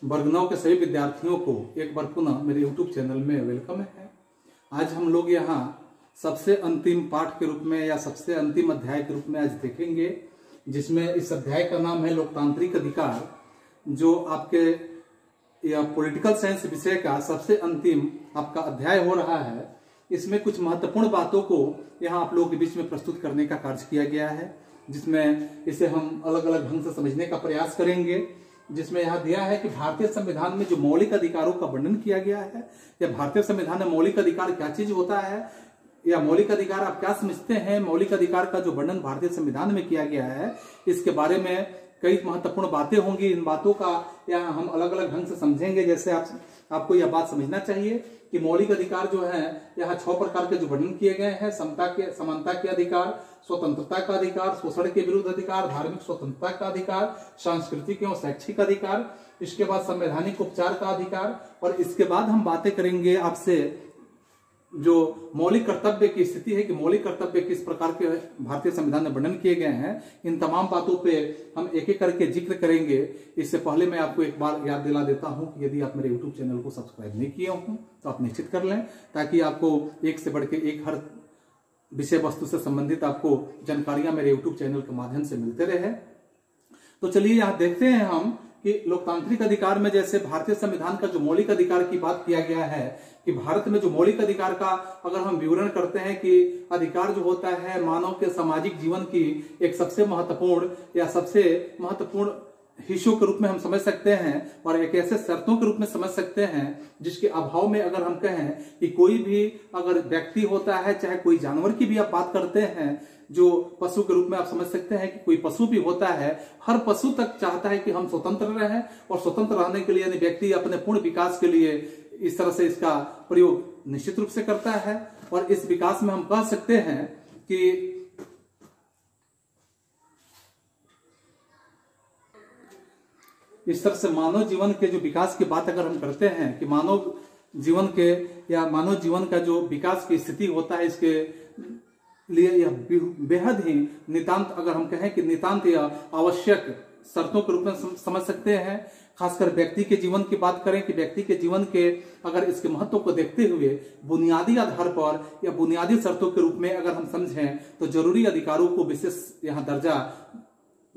वर्ग 9 के सभी विद्यार्थियों को एक बार पुनः मेरे YouTube चैनल में वेलकम है। आज हम लोग यहाँ सबसे अंतिम पाठ के रूप में या सबसे अंतिम अध्याय के रूप में आज देखेंगे, जिसमें इस अध्याय का नाम है लोकतांत्रिक अधिकार, जो आपके या पॉलिटिकल साइंस विषय का सबसे अंतिम आपका अध्याय हो रहा है। इसमें कुछ महत्वपूर्ण बातों को यहाँ आप लोगों के बीच में प्रस्तुत करने का कार्य किया गया है, जिसमें इसे हम अलग अलग ढंग से समझने का प्रयास करेंगे। जिसमें यहाँ दिया है कि भारतीय संविधान में जो मौलिक अधिकारों का वर्णन किया गया है, या भारतीय संविधान में मौलिक अधिकार क्या चीज होता है, या मौलिक अधिकार आप क्या समझते हैं, मौलिक अधिकार का जो वर्णन भारतीय संविधान में किया गया है, इसके बारे में कई महत्वपूर्ण बातें होंगी। इन बातों का यहाँ हम अलग अलग ढंग से समझेंगे। जैसे आपको यह बात समझना चाहिए कि मौलिक अधिकार जो है यहाँ 6 प्रकार के जो वर्णन किए गए हैं: समानता के अधिकार, स्वतंत्रता का अधिकार, शोषण के विरुद्ध अधिकार, धार्मिक स्वतंत्रता का अधिकार, सांस्कृतिक एवं शैक्षिक अधिकार, इसके बाद संवैधानिक उपचार का अधिकार, और इसके बाद हम बातें करेंगे आपसे जो मौलिक कर्तव्य की स्थिति है कि मौलिक कर्तव्य किस प्रकार के भारतीय संविधान में वर्णन किए गए हैं। इन तमाम बातों पे हम एक एक करके जिक्र करेंगे। इससे पहले मैं आपको एक बार याद दिला देता हूं कि यदि आप मेरे YouTube चैनल को सब्सक्राइब नहीं किए हों तो आप निश्चित कर लें, ताकि आपको एक से बढ़ के एक हर विषय वस्तु से संबंधित आपको जानकारियां मेरे YouTube चैनल के माध्यम से मिलते रहे। तो चलिए यहाँ देखते हैं हम कि लोकतांत्रिक अधिकार में जैसे भारतीय संविधान का जो मौलिक अधिकार की बात किया गया है कि भारत में जो मौलिक अधिकार का अगर हम विवरण करते हैं कि अधिकार जो होता है मानव के सामाजिक जीवन की एक सबसे महत्वपूर्ण हिस्सों के रूप में हम समझ सकते हैं, और एक ऐसे शर्तों के रूप में समझ सकते हैं जिसके अभाव में अगर हम कहें कि कोई भी अगर व्यक्ति होता है, चाहे कोई जानवर की भी आप बात करते हैं, जो पशु के रूप में आप समझ सकते हैं कि कोई पशु भी होता है, हर पशु तक चाहता है कि हम स्वतंत्र रहें, और स्वतंत्र रहने के लिए यानी व्यक्ति अपने पूर्ण विकास के लिए इस तरह से इसका प्रयोग निश्चित रूप से करता है। और इस विकास में हम कह सकते हैं कि इस तरह से मानव जीवन के जो विकास की बात अगर हम करते हैं कि मानव जीवन के या मानव जीवन का जो विकास की स्थिति होता है, इसके लिए यह बेहद ही नितांत, अगर हम कहें कि नितांत या आवश्यक शर्तों के रूप में समझ सकते हैं। खासकर व्यक्ति के जीवन की बात करें कि व्यक्ति के जीवन के अगर इसके महत्व को देखते हुए बुनियादी आधार पर या बुनियादी शर्तों के रूप में अगर हम समझें तो जरूरी अधिकारों को विशेष यहाँ दर्जा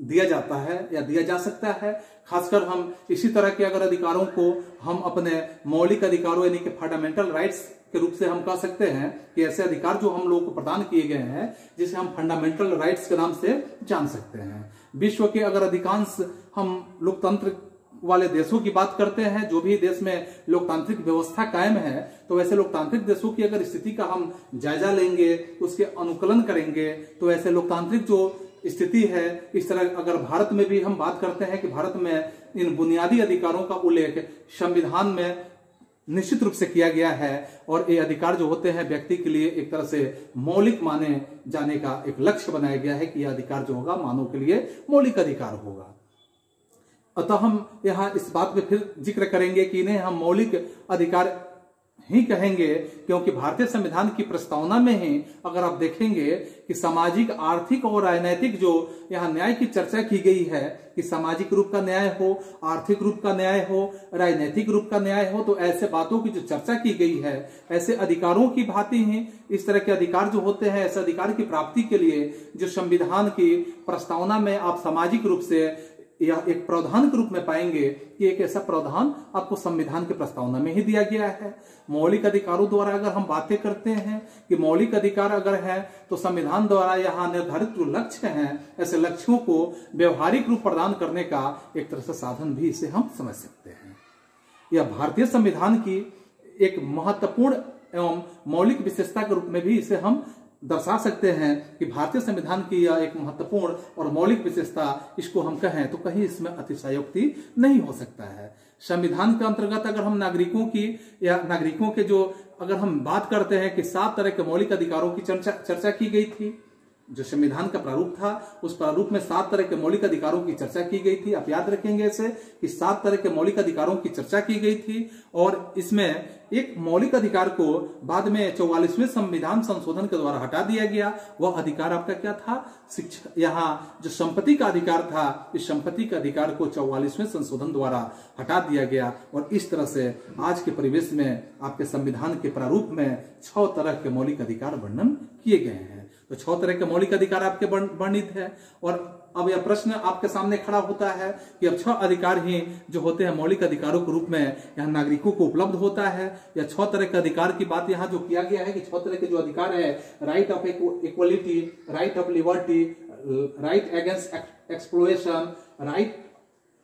दिया जाता है या दिया जा सकता है। खासकर हम इसी तरह के अगर अधिकारों को हम अपने मौलिक अधिकारों यानी कि फंडामेंटल राइट्स के रूप से हम कह सकते हैं कि ऐसे अधिकार जो हम लोगों को प्रदान किए गए हैं, जिसे हम फंडामेंटल राइट्स के नाम से जान सकते हैं। विश्व के अगर अधिकांश हम लोकतंत्र वाले देशों की बात करते हैं, जो भी देश में लोकतांत्रिक व्यवस्था कायम है, तो वैसे लोकतांत्रिक देशों की अगर स्थिति का हम जायजा लेंगे, उसके अनुकूलन करेंगे, तो ऐसे लोकतांत्रिक जो स्थिति है, इस तरह अगर भारत में भी हम बात करते हैं कि भारत में इन बुनियादी अधिकारों का उल्लेख संविधान में निश्चित रूप से किया गया है, और ये अधिकार जो होते हैं व्यक्ति के लिए एक तरह से मौलिक माने जाने का एक लक्ष्य बनाया गया है कि यह अधिकार जो होगा मानव के लिए मौलिक अधिकार होगा। अतः हम यहाँ इस बात पे फिर जिक्र करेंगे कि इन्हें हम मौलिक अधिकार ही कहेंगे, क्योंकि भारतीय संविधान की प्रस्तावना में ही अगर आप देखेंगे कि सामाजिक, आर्थिक और राजनैतिक जो यहाँ न्याय की चर्चा की गई है कि सामाजिक रूप का न्याय हो, आर्थिक रूप का न्याय हो, राजनैतिक रूप का न्याय हो, तो ऐसे बातों की जो चर्चा की गई है, ऐसे अधिकारों की भांति ही इस तरह के अधिकार जो होते हैं, ऐसे अधिकार की प्राप्ति के लिए जो संविधान की प्रस्तावना में आप सामाजिक रूप से या एक प्रावधान के रूप में पाएंगे कि एक ऐसा प्रावधान आपको संविधान की प्रस्तावना में ही दिया गया है। मौलिक अधिकारों द्वारा अगर हम बातें करते हैं कि मौलिक अधिकार अगर है, तो संविधान द्वारा यहाँ निर्धारित जो लक्ष्य हैं, ऐसे लक्ष्यों को व्यवहारिक रूप प्रदान करने का एक तरह से साधन भी इसे हम समझ सकते हैं। यह भारतीय संविधान की एक महत्वपूर्ण एवं मौलिक विशेषता के रूप में भी इसे हम दर्शा सकते हैं कि भारतीय संविधान की यह एक महत्वपूर्ण और मौलिक विशेषता, इसको हम कहें तो कहीं इसमें अतिशयोक्ति नहीं हो सकता है। संविधान के अंतर्गत अगर हम नागरिकों की या नागरिकों के जो अगर हम बात करते हैं कि 7 तरह के मौलिक अधिकारों की चर्चा की गई थी, जो संविधान का प्रारूप था उस प्रारूप में 7 तरह के मौलिक अधिकारों की चर्चा की गई थी। आप याद रखेंगे इसे कि 7 तरह के मौलिक अधिकारों की चर्चा की गई थी और इसमें एक मौलिक अधिकार को बाद में 44वें संविधान संशोधन के द्वारा हटा दिया गया। वह अधिकार आपका क्या था? शिक्षा। यहाँ जो संपत्ति का अधिकार था, इस संपत्ति के अधिकार को 44वें संशोधन द्वारा हटा दिया गया और इस तरह से आज के परिवेश में आपके संविधान के प्रारूप में 6 तरह के मौलिक अधिकार वर्णन किए गए हैं। तो 6 तरह के मौलिक अधिकार आपके वर्णित है और अब यह प्रश्न आपके सामने खड़ा होता है कि अब 6 अधिकार ही जो होते हैं मौलिक अधिकारों के रूप में यहाँ नागरिकों को उपलब्ध होता है। या 6 तरह के अधिकार की बात यहाँ जो किया गया है कि 6 तरह के जो अधिकार है, right of equality, right of liberty, right against exploitation, right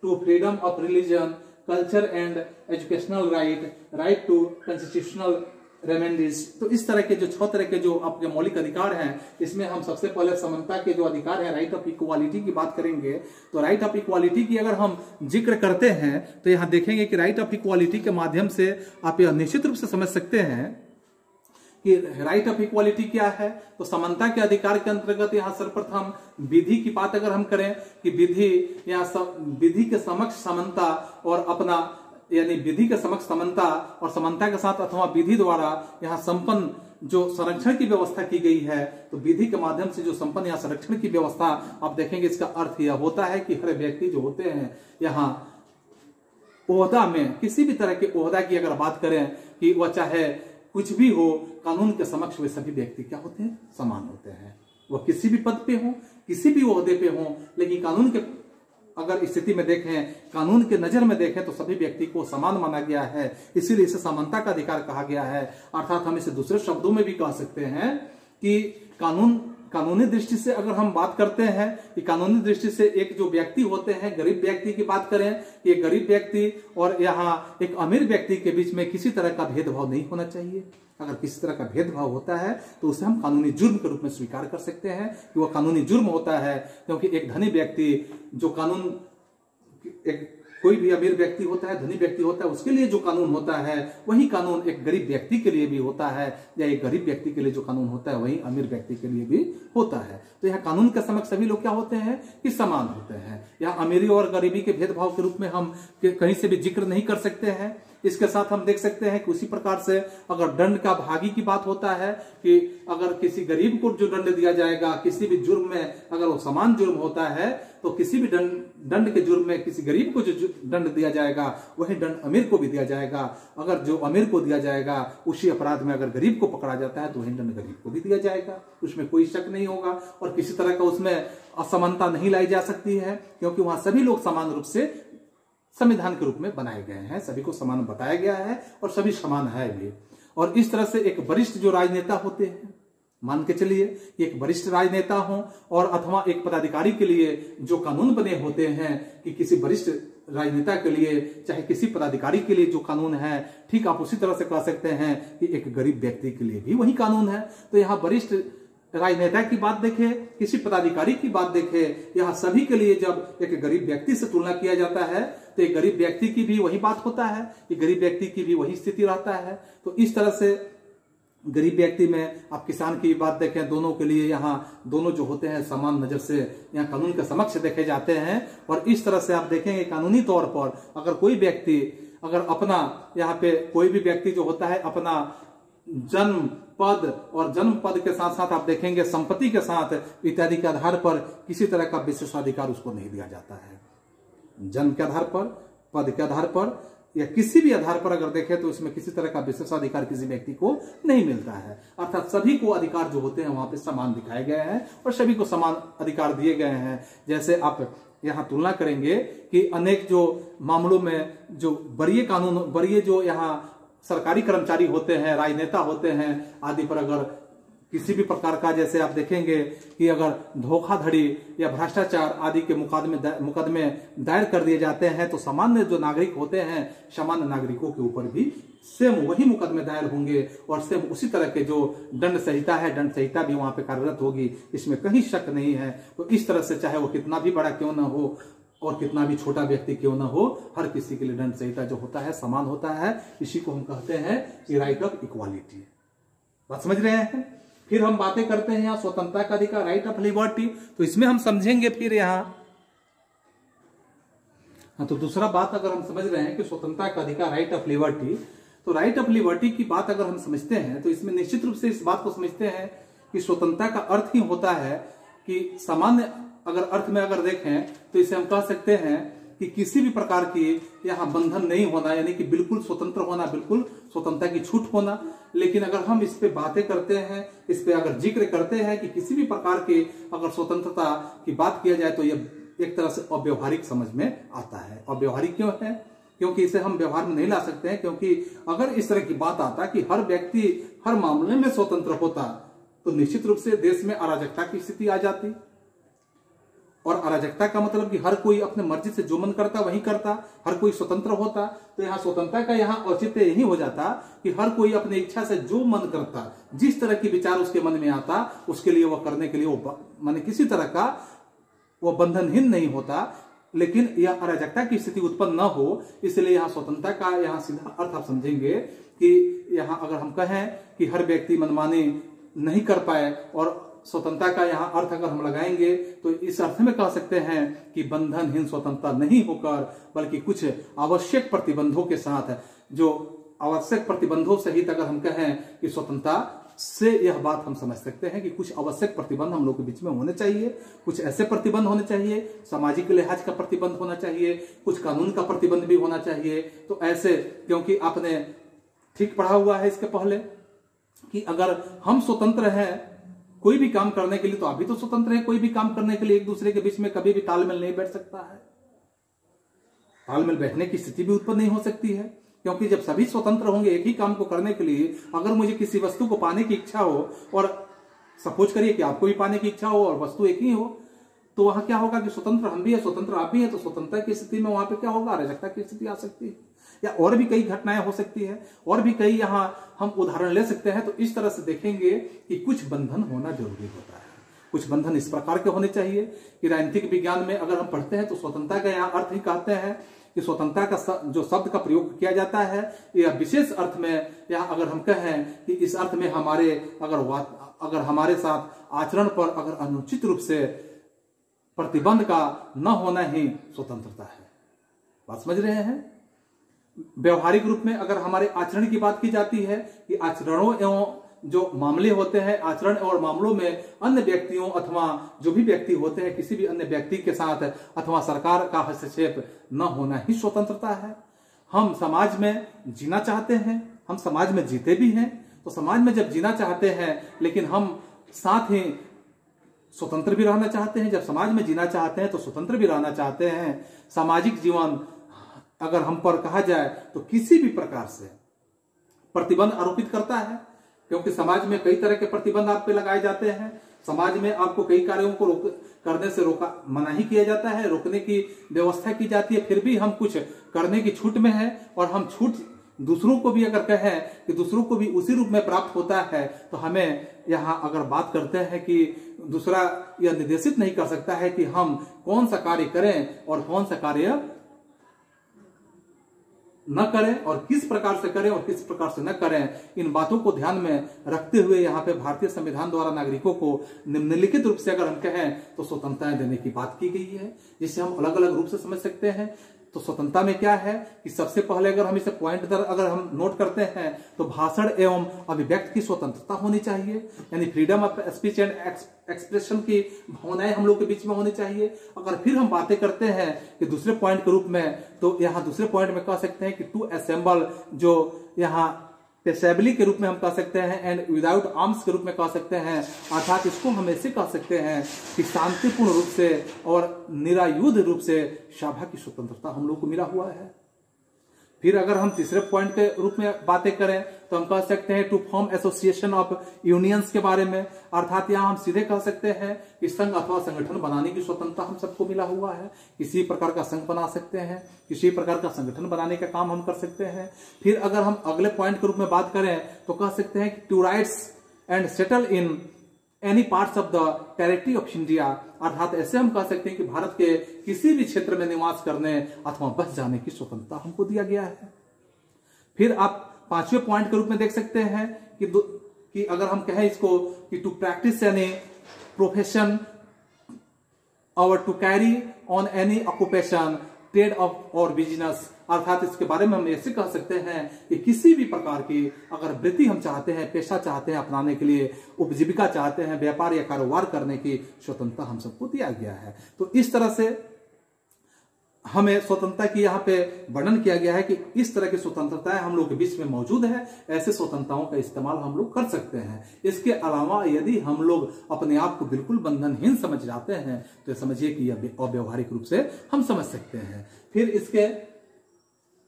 to freedom of religion, culture and educational right, right to constitutional remedies. तो इस तरह के जो 6 तरह के जो आपके मौलिक अधिकार हैं, इसमें हम सबसे पहले समानता के जो अधिकार है, राइट ऑफ इक्वालिटी की बात करेंगे। तो राइट ऑफ इक्वालिटी की अगर हम जिक्र करते हैं तो यहाँ देखेंगे कि राइट ऑफ इक्वालिटी के माध्यम से आप यह निश्चित रूप से समझ सकते हैं कि राइट ऑफ इक्वालिटी क्या है। तो समानता के अधिकार के अंतर्गत यहाँ सर्वप्रथम विधि की बात अगर हम करें कि विधि के समक्ष समानता और अपना यानी विधि के समक्ष समानता और समानता के साथ अथवा विधि द्वारा यहाँ संपन्न जो संरक्षण की व्यवस्था की गई है, तो विधि के माध्यम से जो संपन्न या संरक्षण की व्यवस्था आप देखेंगे, इसका अर्थ यह होता है कि हर व्यक्ति जो होते हैं यहाँ ओहदा में, किसी भी तरह के ओहदा की अगर बात करें कि वह चाहे कुछ भी हो, कानून के समक्ष वे सभी व्यक्ति क्या होते हैं? समान होते हैं। वह किसी भी पद पे हो, किसी भी ओहदे पे हो, लेकिन कानून के अगर स्थिति में देखें, कानून के नजर में देखें तो सभी व्यक्ति को समान माना गया है, इसीलिए इसे समानता का अधिकार कहा गया है। अर्थात हम इसे दूसरे शब्दों में भी कह सकते हैं कि कानूनी दृष्टि से अगर हम बात करते हैं कि कानूनी दृष्टि से एक जो व्यक्ति होते हैं, गरीब व्यक्ति की बात करें, कि एक गरीब व्यक्ति और यहाँ एक अमीर व्यक्ति के बीच में किसी तरह का भेदभाव नहीं होना चाहिए। अगर किसी तरह का भेदभाव होता है तो उसे हम कानूनी जुर्म के रूप में स्वीकार कर सकते हैं कि वह कानूनी जुर्म होता है, क्योंकि एक धनी व्यक्ति जो कानून, कोई भी अमीर व्यक्ति होता है, धनी व्यक्ति होता है, उसके लिए जो कानून होता है वही कानून एक गरीब व्यक्ति के लिए भी होता है, या एक गरीब व्यक्ति के लिए जो कानून होता है वही अमीर व्यक्ति के लिए भी होता है। तो यह कानून के समक्ष सभी लोग क्या होते हैं कि समान होते हैं। यह अमीरी और गरीबी के भेदभाव के रूप में हम कहीं से भी जिक्र नहीं कर सकते हैं। इसके साथ हम देख सकते हैं कि उसी प्रकार से अगर दंड का भागी की बात होता है कि अगर किसी गरीब को जो दंड दिया जाएगा किसी भी जुर्म में, अगर वो समान जुर्म होता है तो किसी भी दंड के जुर्म में किसी गरीब को जो दंड दिया जाएगा वही दंड अमीर को भी दिया जाएगा। अगर जो अमीर को दिया जाएगा उसी अपराध में अगर गरीब को पकड़ा जाता है तो वही दंड गरीब को भी दिया जाएगा, उसमें कोई शक नहीं होगा और किसी तरह का उसमें असमानता नहीं लाई जा सकती है, क्योंकि वहां सभी लोग समान रूप से संविधान के रूप में बनाए गए हैं, सभी को समान बताया गया है और सभी समान है भी। और इस तरह से एक वरिष्ठ जो राजनेता होते हैं, मान के चलिए कि एक वरिष्ठ राजनेता हो और अथवा एक पदाधिकारी के लिए जो कानून बने होते हैं कि किसी वरिष्ठ राजनेता के लिए चाहे किसी पदाधिकारी के लिए जो कानून है, ठीक आप उसी तरह से कह सकते हैं कि एक गरीब व्यक्ति के लिए भी वही कानून है। तो यहाँ वरिष्ठ राजनेता की बात देखें, किसी पदाधिकारी की बात देखें, यहाँ सभी के लिए जब एक गरीब व्यक्ति से तुलना किया जाता है तो एक गरीब व्यक्ति की भी वही बात होता है कि गरीब व्यक्ति की भी वही स्थिति रहता है। तो इस तरह से गरीब व्यक्ति में आप किसान की बात देखें, दोनों के लिए यहाँ दोनों जो होते हैं समान नजर से यहाँ कानून के समक्ष देखे जाते हैं। और इस तरह से आप देखेंगे कानूनी तौर पर अगर कोई व्यक्ति अगर अपना यहाँ पे कोई भी व्यक्ति जो होता है अपना जन्म पद और जन्म पद के साथ साथ आप देखेंगे संपत्ति के साथ इत्यादि के आधार पर किसी तरह का विशेषाधिकार उसको नहीं दिया जाता है। जन्म के आधार पर, पद के आधार पर या किसी भी आधार पर अगर देखें तो इसमें किसी तरह का विशेषाधिकार किसी व्यक्ति को नहीं मिलता है। अर्थात सभी को अधिकार जो होते हैं वहां पे समान दिखाए गए हैं और सभी को समान अधिकार दिए गए हैं। जैसे आप यहाँ तुलना करेंगे कि अनेक जो मामलों में जो वरीय जो यहाँ सरकारी कर्मचारी होते हैं, राजनेता होते हैं आदि पर अगर किसी भी प्रकार का, जैसे आप देखेंगे कि अगर धोखाधड़ी या भ्रष्टाचार आदि के मुकदमे दायर कर दिए जाते हैं तो सामान्य जो नागरिक होते हैं, सामान्य नागरिकों के ऊपर भी सेम वही मुकदमे दायर होंगे और सेम उसी तरह के जो दंड संहिता है, दंड संहिता भी वहां पे कार्यरत होगी, इसमें कहीं शक नहीं है। तो इस तरह से चाहे वो कितना भी बड़ा क्यों ना हो और कितना भी छोटा व्यक्ति क्यों ना हो, हर किसी के लिए दंड संहिता जो होता है समान होता है। इसी को हम कहते हैं कि राइट ऑफ इक्वालिटी। बात समझ रहे हैं? फिर हम बातें करते हैं यहाँ स्वतंत्रता का अधिकार, राइट ऑफ लिबर्टी, तो इसमें हम समझेंगे फिर यहाँ। हाँ, तो दूसरा बात अगर हम समझ रहे हैं कि स्वतंत्रता का अधिकार, राइट ऑफ लिबर्टी, तो राइट ऑफ लिबर्टी की बात अगर हम समझते हैं तो इसमें निश्चित रूप से इस बात को समझते हैं कि स्वतंत्रता का अर्थ ही होता है कि सामान्य अगर अर्थ में अगर देखें तो इसे हम कह सकते हैं कि किसी भी प्रकार की यहाँ बंधन नहीं होना, यानी कि बिल्कुल स्वतंत्र होना, बिल्कुल स्वतंत्रता की छूट होना। लेकिन अगर हम इस पे बातें करते हैं, इस पे अगर जिक्र करते हैं कि किसी भी प्रकार की अगर स्वतंत्रता की बात किया जाए तो यह एक तरह से अव्यवहारिक समझ में आता है। अव्यवहारिक क्यों है? क्योंकि इसे हम व्यवहार में नहीं ला सकते हैं, क्योंकि अगर इस तरह की बात आता कि हर व्यक्ति हर मामले में स्वतंत्र होता तो निश्चित रूप से देश में अराजकता की स्थिति आ जाती। और अराजकता का मतलब कि हर कोई अपने मर्जी से जो मन करता वही करता, हर कोई स्वतंत्र होता। तो यहाँ स्वतंत्रता का यहाँ औचित्य यही हो जाता कि हर कोई अपनी इच्छा से जो मन करता, जिस तरह की विचार उसके मन में आता उसके लिए वह करने के लिए वो माने किसी तरह का वो बंधनहीन नहीं होता। लेकिन यह अराजकता की स्थिति उत्पन्न न हो, इसलिए यहाँ स्वतंत्रता का यहाँ सीधा अर्थ आप समझेंगे कि यहाँ अगर हम कहें कि हर व्यक्ति मनमानी नहीं कर पाए, और स्वतंत्रता का यहाँ अर्थ अगर हम लगाएंगे तो इस अर्थ में कह सकते हैं कि बंधनहीन स्वतंत्रता नहीं होकर बल्कि कुछ आवश्यक प्रतिबंधों के साथ, जो आवश्यक प्रतिबंधों सहित अगर हम कहें कि स्वतंत्रता से यह बात हम समझ सकते हैं कि कुछ आवश्यक प्रतिबंध हम लोग के बीच में होने चाहिए। कुछ ऐसे प्रतिबंध होने चाहिए, सामाजिक लिहाज का प्रतिबंध होना चाहिए, कुछ कानून का प्रतिबंध भी होना चाहिए। तो ऐसे, क्योंकि आपने ठीक पढ़ा हुआ है इसके पहले कि अगर हम स्वतंत्र हैं कोई भी काम करने के लिए, तो अभी तो स्वतंत्र है कोई भी काम करने के लिए, एक दूसरे के बीच में कभी भी तालमेल नहीं बैठ सकता है। तालमेल बैठने की स्थिति भी उत्पन्न नहीं हो सकती है, क्योंकि जब सभी स्वतंत्र होंगे एक ही काम को करने के लिए, अगर मुझे किसी वस्तु को पाने की इच्छा हो और सपोज करिए कि आपको भी पाने की इच्छा हो और वस्तु एक ही हो, तो वहां क्या होगा कि स्वतंत्र हम भी है, स्वतंत्र आप भी है, तो स्वतंत्रता की स्थिति में वहां पे क्या होगा, अराजकता की स्थिति आ सकती है, या और भी कई घटनाएं हो सकती है, और भी कई यहाँ हम उदाहरण ले सकते हैं। तो इस तरह से देखेंगे कि कुछ बंधन होना जरूरी होता है। कुछ बंधन इस प्रकार के होने चाहिए कि राजनीतिक विज्ञान में अगर हम पढ़ते हैं तो स्वतंत्रता का यहाँ अर्थ ही कहते हैं कि स्वतंत्रता का जो शब्द का प्रयोग किया जाता है यह विशेष अर्थ में, या अगर हम कहें कि इस अर्थ में हमारे अगर हमारे साथ आचरण पर अगर अनुचित रूप से प्रतिबंध का न होना ही स्वतंत्रता है। बात समझ रहे हैं? व्यवहारिक रूप में अगर हमारे आचरण की बात की जाती है कि आचरणों एवं जो मामले होते हैं, आचरण और मामलों में अन्य व्यक्तियों अथवा जो भी व्यक्ति होते हैं किसी भी अन्य व्यक्ति के साथ अथवा सरकार का हस्तक्षेप न होना ही स्वतंत्रता है। हम समाज में जीना चाहते हैं, हम समाज में जीते भी हैं, तो समाज में जब जीना चाहते हैं लेकिन हम साथ ही स्वतंत्र भी रहना चाहते हैं। जब समाज में जीना चाहते हैं तो स्वतंत्र भी रहना चाहते हैं। सामाजिक जीवन अगर हम पर कहा जाए तो किसी भी प्रकार से प्रतिबंध आरोपित करता है, क्योंकि समाज में कई तरह के प्रतिबंध आप पे लगाए जाते हैं। समाज में आपको कई कार्यों को करने से मना ही किया जाता है, रोकने की व्यवस्था की जाती है, फिर भी हम कुछ करने की छूट में है। और हम छूट दूसरों को भी अगर कहें कि दूसरों को भी उसी रूप में प्राप्त होता है, तो हमें यहाँ अगर बात करते हैं कि दूसरा यह निर्देशित नहीं कर सकता है कि हम कौन सा कार्य करें और कौन सा कार्य न करें, और किस प्रकार से करें और किस प्रकार से न करें। इन बातों को ध्यान में रखते हुए यहाँ पे भारतीय संविधान द्वारा नागरिकों को निम्नलिखित रूप से अगर हम कहें तो स्वतंत्रताएं देने की बात की गई है, जिसे हम अलग अलग रूप से समझ सकते हैं। तो स्वतंत्रता में क्या है कि सबसे पहले अगर हम इसे पॉइंट दर अगर हम नोट करते हैं तो भाषण एवं अभिव्यक्ति की स्वतंत्रता होनी चाहिए, यानी freedom of speech and expression की भावनाएं हम लोग के बीच में होनी चाहिए। अगर फिर हम बातें करते हैं कि दूसरे पॉइंट के रूप में, तो यहाँ दूसरे पॉइंट में कह सकते हैं कि टू असेंबल, जो यहाँ पेसेबली के रूप में हम कह सकते हैं, एंड विदाउट आर्म्स के रूप में कह सकते हैं। अर्थात इसको हम ऐसे कह सकते हैं कि शांतिपूर्ण रूप से और निरायुध रूप से सभा की स्वतंत्रता हम लोग को मिला हुआ है। फिर अगर हम तीसरे पॉइंट के रूप में बातें करें तो हम कह सकते हैं to form association of unions के बारे में। अर्थात यहाँ हम सीधे कह सकते हैं कि संघ अथवा संगठन बनाने की स्वतंत्रता हम सबको मिला हुआ है। किसी प्रकार का संघ बना सकते हैं, किसी प्रकार का संगठन बनाने का काम हम कर सकते हैं। फिर अगर हम अगले पॉइंट के रूप में बात करें तो कह सकते हैं कि to rights and settle in any parts of the territory of India. अर्थात ऐसे हम कह सकते हैं कि भारत के किसी भी क्षेत्र में निवास करने अथवा बस जाने की स्वतंत्रता हमको दिया गया है। फिर आप पांचवें पॉइंट के रूप में देख सकते हैं कि कि अगर हम कहें इसको कि टू प्रैक्टिस एनी प्रोफेशन और to carry on any occupation trade of और बिजनेस, अर्थात इसके बारे में हम ऐसे कह सकते हैं कि किसी भी प्रकार की अगर वृत्ति हम चाहते हैं, पेशा चाहते हैं अपनाने के लिए, उपजीविका चाहते हैं, व्यापार या कारोबार करने की स्वतंत्रता हम सबको दिया गया है। तो इस तरह से हमें स्वतंत्रता की यहाँ पे वर्णन किया गया है कि इस तरह की स्वतंत्रताएं हम लोग के बीच में मौजूद है, ऐसे स्वतंत्रताओं का इस्तेमाल हम लोग कर सकते हैं। इसके अलावा यदि हम लोग अपने आप को बिल्कुल बंधनहीन समझ जाते हैं तो समझिए कि यह अव्यवहारिक रूप से हम समझ सकते हैं। फिर इसके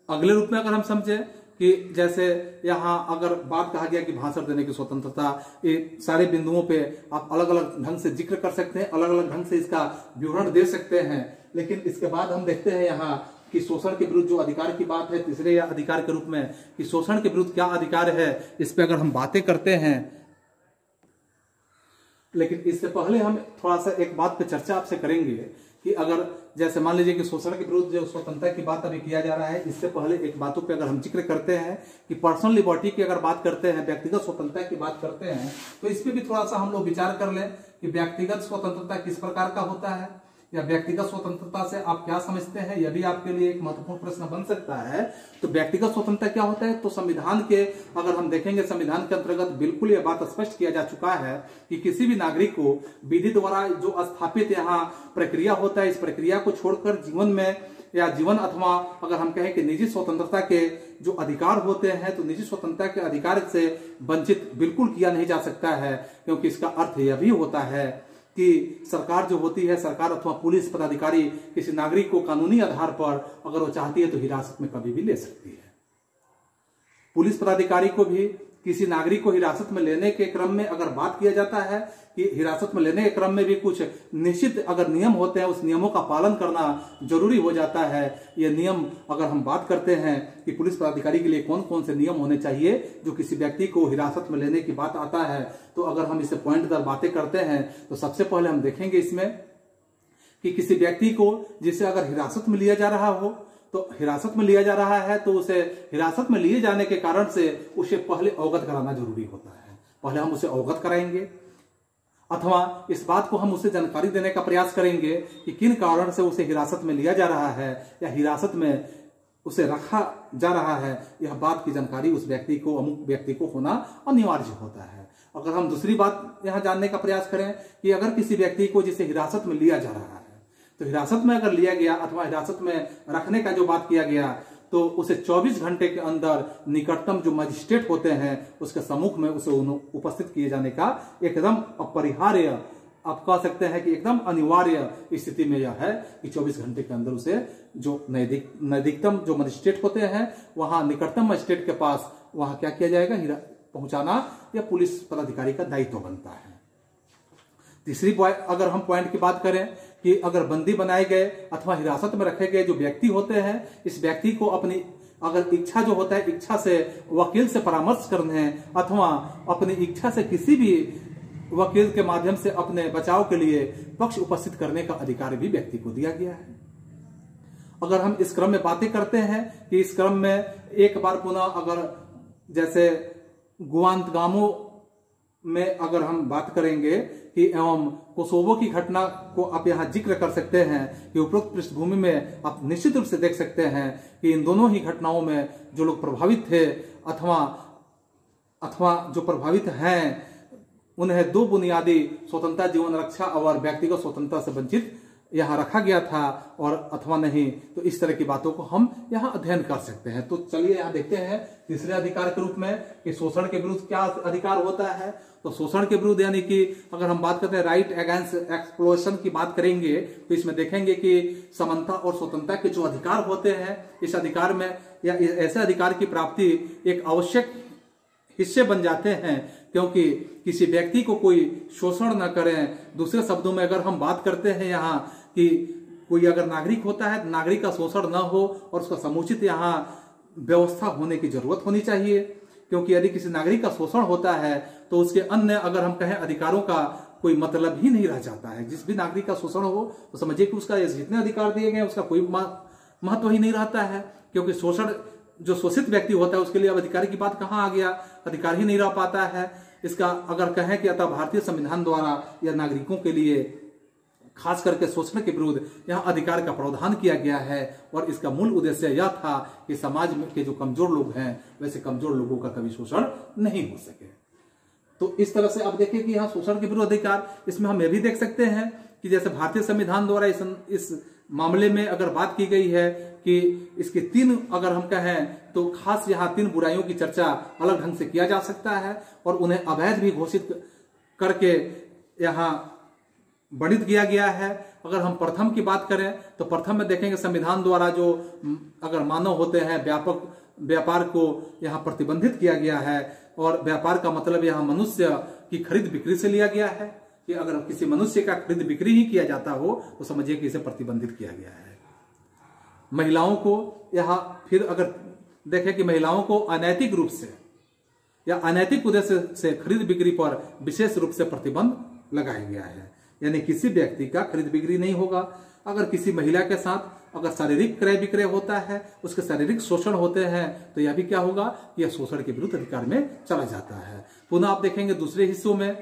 अगले रूप में अगर हम समझे कि जैसे यहाँ अगर बात कहा गया कि भाषण देने की स्वतंत्रता, ये सारे बिंदुओं पे आप अलग अलग ढंग से जिक्र कर सकते हैं, अलग अलग ढंग से इसका विवरण दे सकते हैं। लेकिन इसके बाद हम देखते हैं यहाँ कि शोषण के विरुद्ध जो अधिकार की बात है, तीसरे या अधिकार के रूप में कि शोषण के विरुद्ध क्या अधिकार है, इस पे अगर हम बातें करते हैं। लेकिन इससे पहले हम थोड़ा सा एक बात पे चर्चा आपसे करेंगे कि अगर जैसे मान लीजिए कि शोषण के विरुद्ध जो स्वतंत्रता की बात अभी किया जा रहा है, इससे पहले एक बातों पे अगर हम जिक्र करते हैं कि पर्सनल लिबर्टी की अगर बात करते हैं, व्यक्तिगत स्वतंत्रता की बात करते हैं, तो इस पे भी थोड़ा सा हम लोग विचार कर लें कि व्यक्तिगत स्वतंत्रता किस प्रकार का होता है या व्यक्तिगत स्वतंत्रता से आप क्या समझते हैं, यह भी आपके लिए एक महत्वपूर्ण प्रश्न बन सकता है। तो व्यक्तिगत स्वतंत्रता क्या होता है, तो संविधान के अगर हम देखेंगे, संविधान के अंतर्गत बिल्कुल यह बात स्पष्ट किया जा चुका है कि किसी भी नागरिक को विधि द्वारा जो स्थापित यहाँ प्रक्रिया होता है, इस प्रक्रिया को छोड़कर जीवन में या जीवन अथवा अगर हम कहें कि निजी स्वतंत्रता के जो अधिकार होते हैं, तो निजी स्वतंत्रता के अधिकार से वंचित बिल्कुल किया नहीं जा सकता है, क्योंकि इसका अर्थ यह भी होता है कि सरकार जो होती है, सरकार अथवा पुलिस पदाधिकारी किसी नागरिक को कानूनी आधार पर अगर वो चाहती है तो हिरासत में कभी भी ले सकती है। पुलिस पदाधिकारी को भी किसी नागरिक को हिरासत में लेने के क्रम में अगर बात किया जाता है कि हिरासत में लेने के क्रम में भी कुछ निश्चित अगर नियम होते हैं, उस नियमों का पालन करना जरूरी हो जाता है। ये नियम अगर हम बात करते हैं कि पुलिस पदाधिकारी के लिए कौन कौन से नियम होने चाहिए जो किसी व्यक्ति को हिरासत में लेने की बात आता है, तो अगर हम इसे पॉइंट दर बातें करते हैं तो सबसे पहले हम देखेंगे इसमें कि किसी व्यक्ति को जिसे अगर हिरासत में लिया जा रहा हो, तो हिरासत में लिया जा रहा है तो उसे हिरासत में लिए जाने के कारण से उसे पहले अवगत कराना जरूरी होता है। पहले हम उसे अवगत कराएंगे अथवा इस बात को हम उसे जानकारी देने का प्रयास करेंगे कि किन कारण से उसे हिरासत में लिया जा रहा है या हिरासत में उसे रखा जा रहा है। यह बात की जानकारी उस व्यक्ति को, अमुक व्यक्ति को होना अनिवार्य होता है। अगर हम दूसरी बात यहां जानने का प्रयास करें कि अगर किसी व्यक्ति को जिसे हिरासत में लिया जा रहा है, तो हिरासत में अगर लिया गया अथवा हिरासत में रखने का जो बात किया गया, तो उसे 24 घंटे के अंदर निकटतम जो मजिस्ट्रेट होते हैं उसके सम्मुख में उसे उपस्थित किए जाने का एकदम अपरिहार्य, आप कह सकते हैं कि एकदम अनिवार्य स्थिति में यह है कि 24 घंटे के अंदर उसे जो नजदीकतम जो मजिस्ट्रेट होते हैं वहां निकटतम मजिस्ट्रेट के पास वहां क्या किया जाएगा, पहुंचाना या पुलिस पदाधिकारी का दायित्व बनता है। तीसरी अगर हम पॉइंट की बात करें कि अगर बंदी बनाए गए अथवा हिरासत में रखे गए जो व्यक्ति होते हैं, इस व्यक्ति को अपनी अगर इच्छा जो होता है, इच्छा से वकील से परामर्श करने अथवा अपनी इच्छा से किसी भी वकील के माध्यम से अपने बचाव के लिए पक्ष उपस्थित करने का अधिकार भी व्यक्ति को दिया गया है। अगर हम इस क्रम में बातें करते हैं कि इस क्रम में एक बार पुनः अगर जैसे गुआंतानामो में अगर हम बात करेंगे कि एवं कोसोवो की घटना को आप यहां जिक्र कर सकते हैं कि उपरोक्त पृष्ठभूमि में आप निश्चित रूप से देख सकते हैं कि इन दोनों ही घटनाओं में जो लोग प्रभावित थे अथवा जो प्रभावित हैं उन्हें दो बुनियादी स्वतंत्रता, जीवन रक्षा और व्यक्तिगत स्वतंत्रता से वंचित यहाँ रखा गया था और अथवा नहीं, तो इस तरह की बातों को हम यहाँ अध्ययन कर सकते हैं। तो चलिए यहाँ देखते हैं तीसरे अधिकार के रूप में कि शोषण के विरुद्ध क्या अधिकार होता है। तो शोषण के विरुद्ध यानी कि अगर हम बात करते हैं राइट अगेंस्ट एक्सप्लोशन की बात करेंगे तो इसमें देखेंगे कि समानता और स्वतंत्रता के जो अधिकार होते हैं, इस अधिकार में या ऐसे अधिकार की प्राप्ति एक आवश्यक हिस्से बन जाते हैं, क्योंकि किसी व्यक्ति को कोई शोषण न करें। दूसरे शब्दों में अगर हम बात करते हैं यहाँ कि कोई अगर नागरिक होता है, नागरिक का शोषण न हो और उसका समुचित यहाँ व्यवस्था होने की जरूरत होनी चाहिए, क्योंकि यदि किसी नागरिक का शोषण होता है तो उसके अन्य अगर हम कहें अधिकारों का कोई मतलब ही नहीं रह जाता है। जिस भी नागरिक का शोषण हो तो समझिए कि उसका जितने अधिकार दिए गए उसका कोई महत्व ही नहीं रहता है, क्योंकि शोषण जो शोषित व्यक्ति होता है उसके लिए अब अधिकार की बात कहाँ आ गया, अधिकार ही नहीं रह पाता है। इसका अगर कहें कि अतः भारतीय संविधान द्वारा या नागरिकों के लिए खास करके शोषण के विरुद्ध यहाँ अधिकार का प्रावधान किया गया है और इसका मूल उद्देश्य यह था कि समाज में के जो कमजोर लोग हैं वैसे कमजोर लोगों का कभी शोषण नहीं हो सके। तो इस तरह से आप देखिए कि यहाँ शोषण के विरुद्ध अधिकार, इसमें हम यह भी देख सकते हैं कि जैसे भारतीय संविधान द्वारा इस मामले में अगर बात की गई है कि इसके 3 अगर हम कहें तो खास यहाँ 3 बुराइयों की चर्चा अलग ढंग से किया जा सकता है और उन्हें अवैध भी घोषित करके यहाँ वर्णित किया गया है। अगर हम प्रथम की बात करें तो प्रथम में देखेंगे संविधान द्वारा जो अगर मानव होते हैं व्यापक व्यापार को यहाँ प्रतिबंधित किया गया है और व्यापार का मतलब यहाँ मनुष्य की खरीद बिक्री से लिया गया है कि अगर किसी मनुष्य का खरीद बिक्री ही किया जाता हो तो समझिए कि इसे प्रतिबंधित किया गया है। महिलाओं को यहाँ फिर अगर देखें कि महिलाओं को अनैतिक रूप से या अनैतिक उद्देश्य से खरीद बिक्री पर विशेष रूप से प्रतिबंध लगाया गया है, यानी किसी व्यक्ति का खरीद बिक्री नहीं होगा। अगर किसी महिला के साथ अगर शारीरिक क्रय विक्रय होता है, उसके शारीरिक शोषण होते हैं तो यह भी क्या होगा, यह शोषण के विरुद्ध अधिकार में चला जाता है। पुनः आप देखेंगे दूसरे हिस्सों में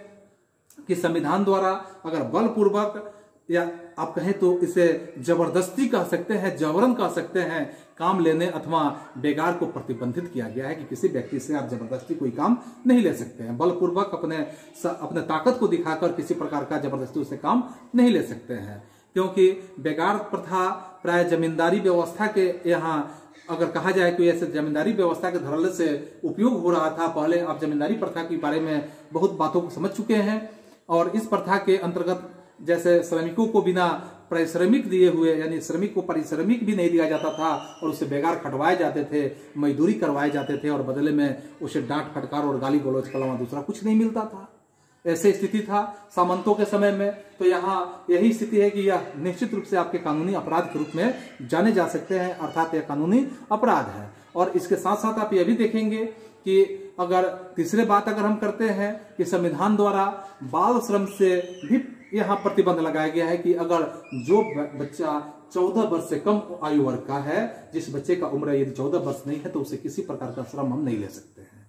कि संविधान द्वारा अगर बलपूर्वक या आप कहें तो इसे जबरदस्ती कह सकते हैं, जबरन कह सकते हैं, काम लेने अथवा बेगार को प्रतिबंधित किया गया है कि किसी व्यक्ति से आप जबरदस्ती कोई काम नहीं ले सकते हैं। बलपूर्वक अपने ताकत को दिखाकर किसी प्रकार का जबरदस्ती उससे काम नहीं ले सकते हैं, क्योंकि बेगार प्रथा प्राय जमींदारी व्यवस्था के यहाँ अगर कहा जाए कि ऐसे जमींदारी व्यवस्था के धड़ल्ले से उपयोग हो रहा था। पहले आप जमींदारी प्रथा के बारे में बहुत बातों को समझ चुके हैं और इस प्रथा के अंतर्गत जैसे श्रमिकों को बिना पारिश्रमिक दिए हुए, यानी श्रमिक को पारिश्रमिक भी नहीं दिया जाता था और उससे बेगार खटवाए जाते थे, मजदूरी करवाए जाते थे और बदले में उसे डांट फटकार और गाली गलौज के अलावा दूसरा कुछ नहीं मिलता था। ऐसे स्थिति था सामंतों के समय में। तो यहाँ यही स्थिति है कि यह निश्चित रूप से आपके कानूनी अपराध के रूप में जाने जा सकते हैं, अर्थात यह कानूनी अपराध है। और इसके साथ साथ आप यह भी देखेंगे कि अगर तीसरे बात अगर हम करते हैं कि संविधान द्वारा बाल श्रम से भी यहाँ प्रतिबंध लगाया गया है कि अगर जो बच्चा 14 वर्ष से कम आयु वर्ग का है, जिस बच्चे का उम्र यदि 14 वर्ष नहीं है तो उसे किसी प्रकार का श्रम हम नहीं ले सकते हैं,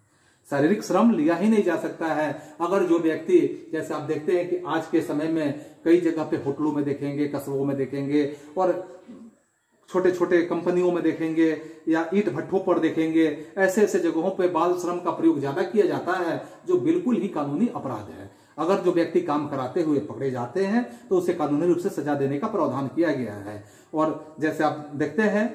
शारीरिक श्रम लिया ही नहीं जा सकता है। अगर जो व्यक्ति, जैसे आप देखते हैं कि आज के समय में कई जगह पे होटलों में देखेंगे, कस्बों में देखेंगे और छोटे छोटे कंपनियों में देखेंगे या ईंट भट्ठों पर देखेंगे, ऐसे ऐसे जगहों पे बाल श्रम का प्रयोग ज्यादा किया जाता है जो बिल्कुल ही कानूनी अपराध है। अगर जो व्यक्ति काम कराते हुए पकड़े जाते हैं तो उसे कानूनी रूप से सजा देने का प्रावधान किया गया है। और जैसे आप देखते हैं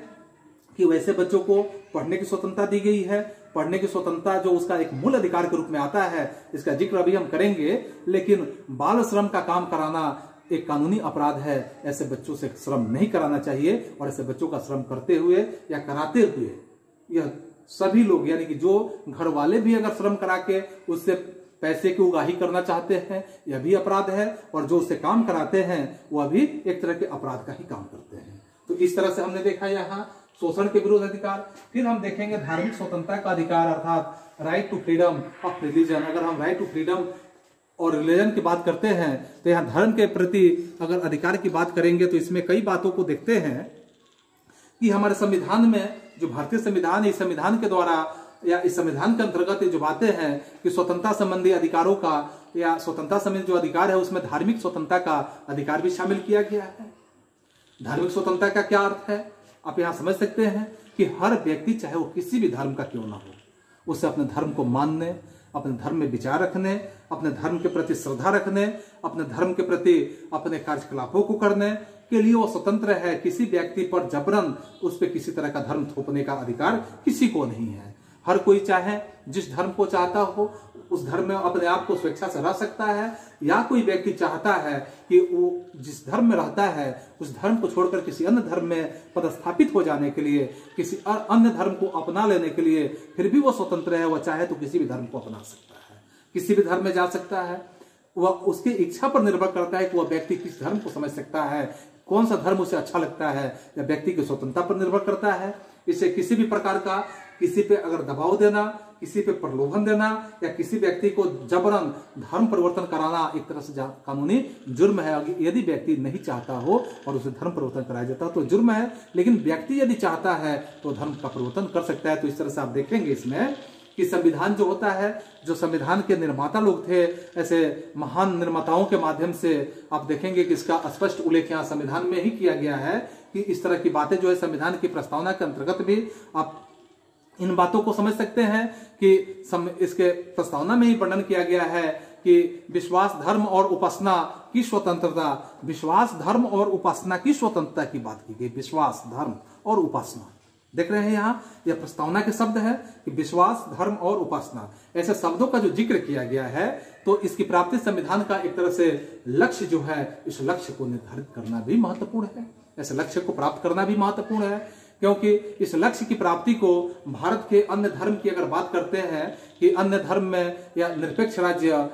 कि वैसे बच्चों को पढ़ने की स्वतंत्रता दी गई है। पढ़ने की स्वतंत्रता जो उसका एक मूल अधिकार के रूप में आता है, इसका जिक्र अभी हम करेंगे, लेकिन बाल श्रम का काम कराना एक कानूनी अपराध है। ऐसे बच्चों से श्रम नहीं कराना चाहिए और ऐसे बच्चों का श्रम करते हुए या कराते हुए यह सभी लोग, यानी कि जो घर वाले भी अगर श्रम करा के उससे पैसे की उगाही करना चाहते हैं, यह भी अपराध है, और जो उससे काम कराते हैं वह भी एक तरह के अपराध का ही काम करते हैं। तो इस तरह से हमने देखा यहाँ शोषण के विरुद्ध अधिकार। फिर हम देखेंगे धार्मिक स्वतंत्रता का अधिकार, अर्थात right to freedom of religion. अगर हम राइट टू फ्रीडम और रिलीजन की बात करते हैं तो यहाँ धर्म के प्रति अगर अधिकार की बात करेंगे तो इसमें कई बातों को देखते हैं कि हमारे संविधान में जो भारतीय संविधान है, इस संविधान के द्वारा या इस संविधान के अंतर्गत जो बातें हैं कि स्वतंत्रता संबंधी अधिकारों का या स्वतंत्रता संबंधी जो अधिकार है उसमें धार्मिक स्वतंत्रता का अधिकार भी शामिल किया गया है। धार्मिक स्वतंत्रता का क्या अर्थ है आप यहाँ समझ सकते हैं कि हर व्यक्ति चाहे वो किसी भी धर्म का क्यों ना हो, उसे अपने धर्म को मानने, अपने धर्म में विचार रखने, अपने धर्म के प्रति श्रद्धा रखने, अपने धर्म के प्रति अपने कार्यकलापों को करने के लिए वो स्वतंत्र है। किसी व्यक्ति पर जबरन उस पर किसी तरह का धर्म थोपने का अधिकार किसी को नहीं है। हर कोई चाहे जिस धर्म को चाहता हो उस धर्म में अपने आप को स्वेच्छा से रह सकता है, या कोई व्यक्ति चाहता है कि वो जिस धर्म में रहता है उस धर्म को छोड़कर किसी अन्य धर्म में पदस्थापित हो जाने के लिए, किसी अन्य धर्म को अपना लेने के लिए, फिर भी वो स्वतंत्र है। वह चाहे तो किसी भी धर्म को अपना सकता है, किसी भी धर्म में जा सकता है। वह उसकी इच्छा पर निर्भर करता है कि वह व्यक्ति किस धर्म को समझ सकता है, कौन सा धर्म उसे अच्छा लगता है, या व्यक्ति की स्वतंत्रता पर निर्भर करता है। इसे किसी भी प्रकार का किसी पे अगर दबाव देना, किसी पे प्रलोभन देना या किसी व्यक्ति को जबरन धर्म परिवर्तन कराना एक तरह से कानूनी जुर्म है। यदि व्यक्ति नहीं चाहता हो और उसे धर्म परिवर्तन कराया जाता तो जुर्म है, लेकिन व्यक्ति यदि चाहता है तो धर्म का परिवर्तन कर सकता है। तो इस तरह से आप देखेंगे इसमें कि संविधान जो होता है, जो संविधान के निर्माता लोग थे, ऐसे महान निर्माताओं के माध्यम से आप देखेंगे कि इसका स्पष्ट उल्लेख यहाँ संविधान में ही किया गया है कि इस तरह की बातें जो है संविधान की प्रस्तावना के अंतर्गत भी आप इन बातों को समझ सकते हैं कि इसके प्रस्तावना में ही वर्णन किया गया है कि विश्वास, धर्म और उपासना की स्वतंत्रता, विश्वास, धर्म और उपासना की स्वतंत्रता की बात की गई। विश्वास, धर्म और उपासना, देख रहे हैं यहाँ यह प्रस्तावना के शब्द है कि विश्वास, धर्म और उपासना, ऐसे शब्दों का जो जिक्र किया गया है, तो इसकी प्राप्ति संविधान का एक तरह से लक्ष्य जो है, इस लक्ष्य को निर्धारित करना भी महत्वपूर्ण है। ऐसे लक्ष्य को प्राप्त करना भी महत्वपूर्ण है, क्योंकि इस लक्ष्य की प्राप्ति को भारत के अन्य धर्म की अगर बात करते हैं कि अन्य धर्म में या निरपेक्ष राज्य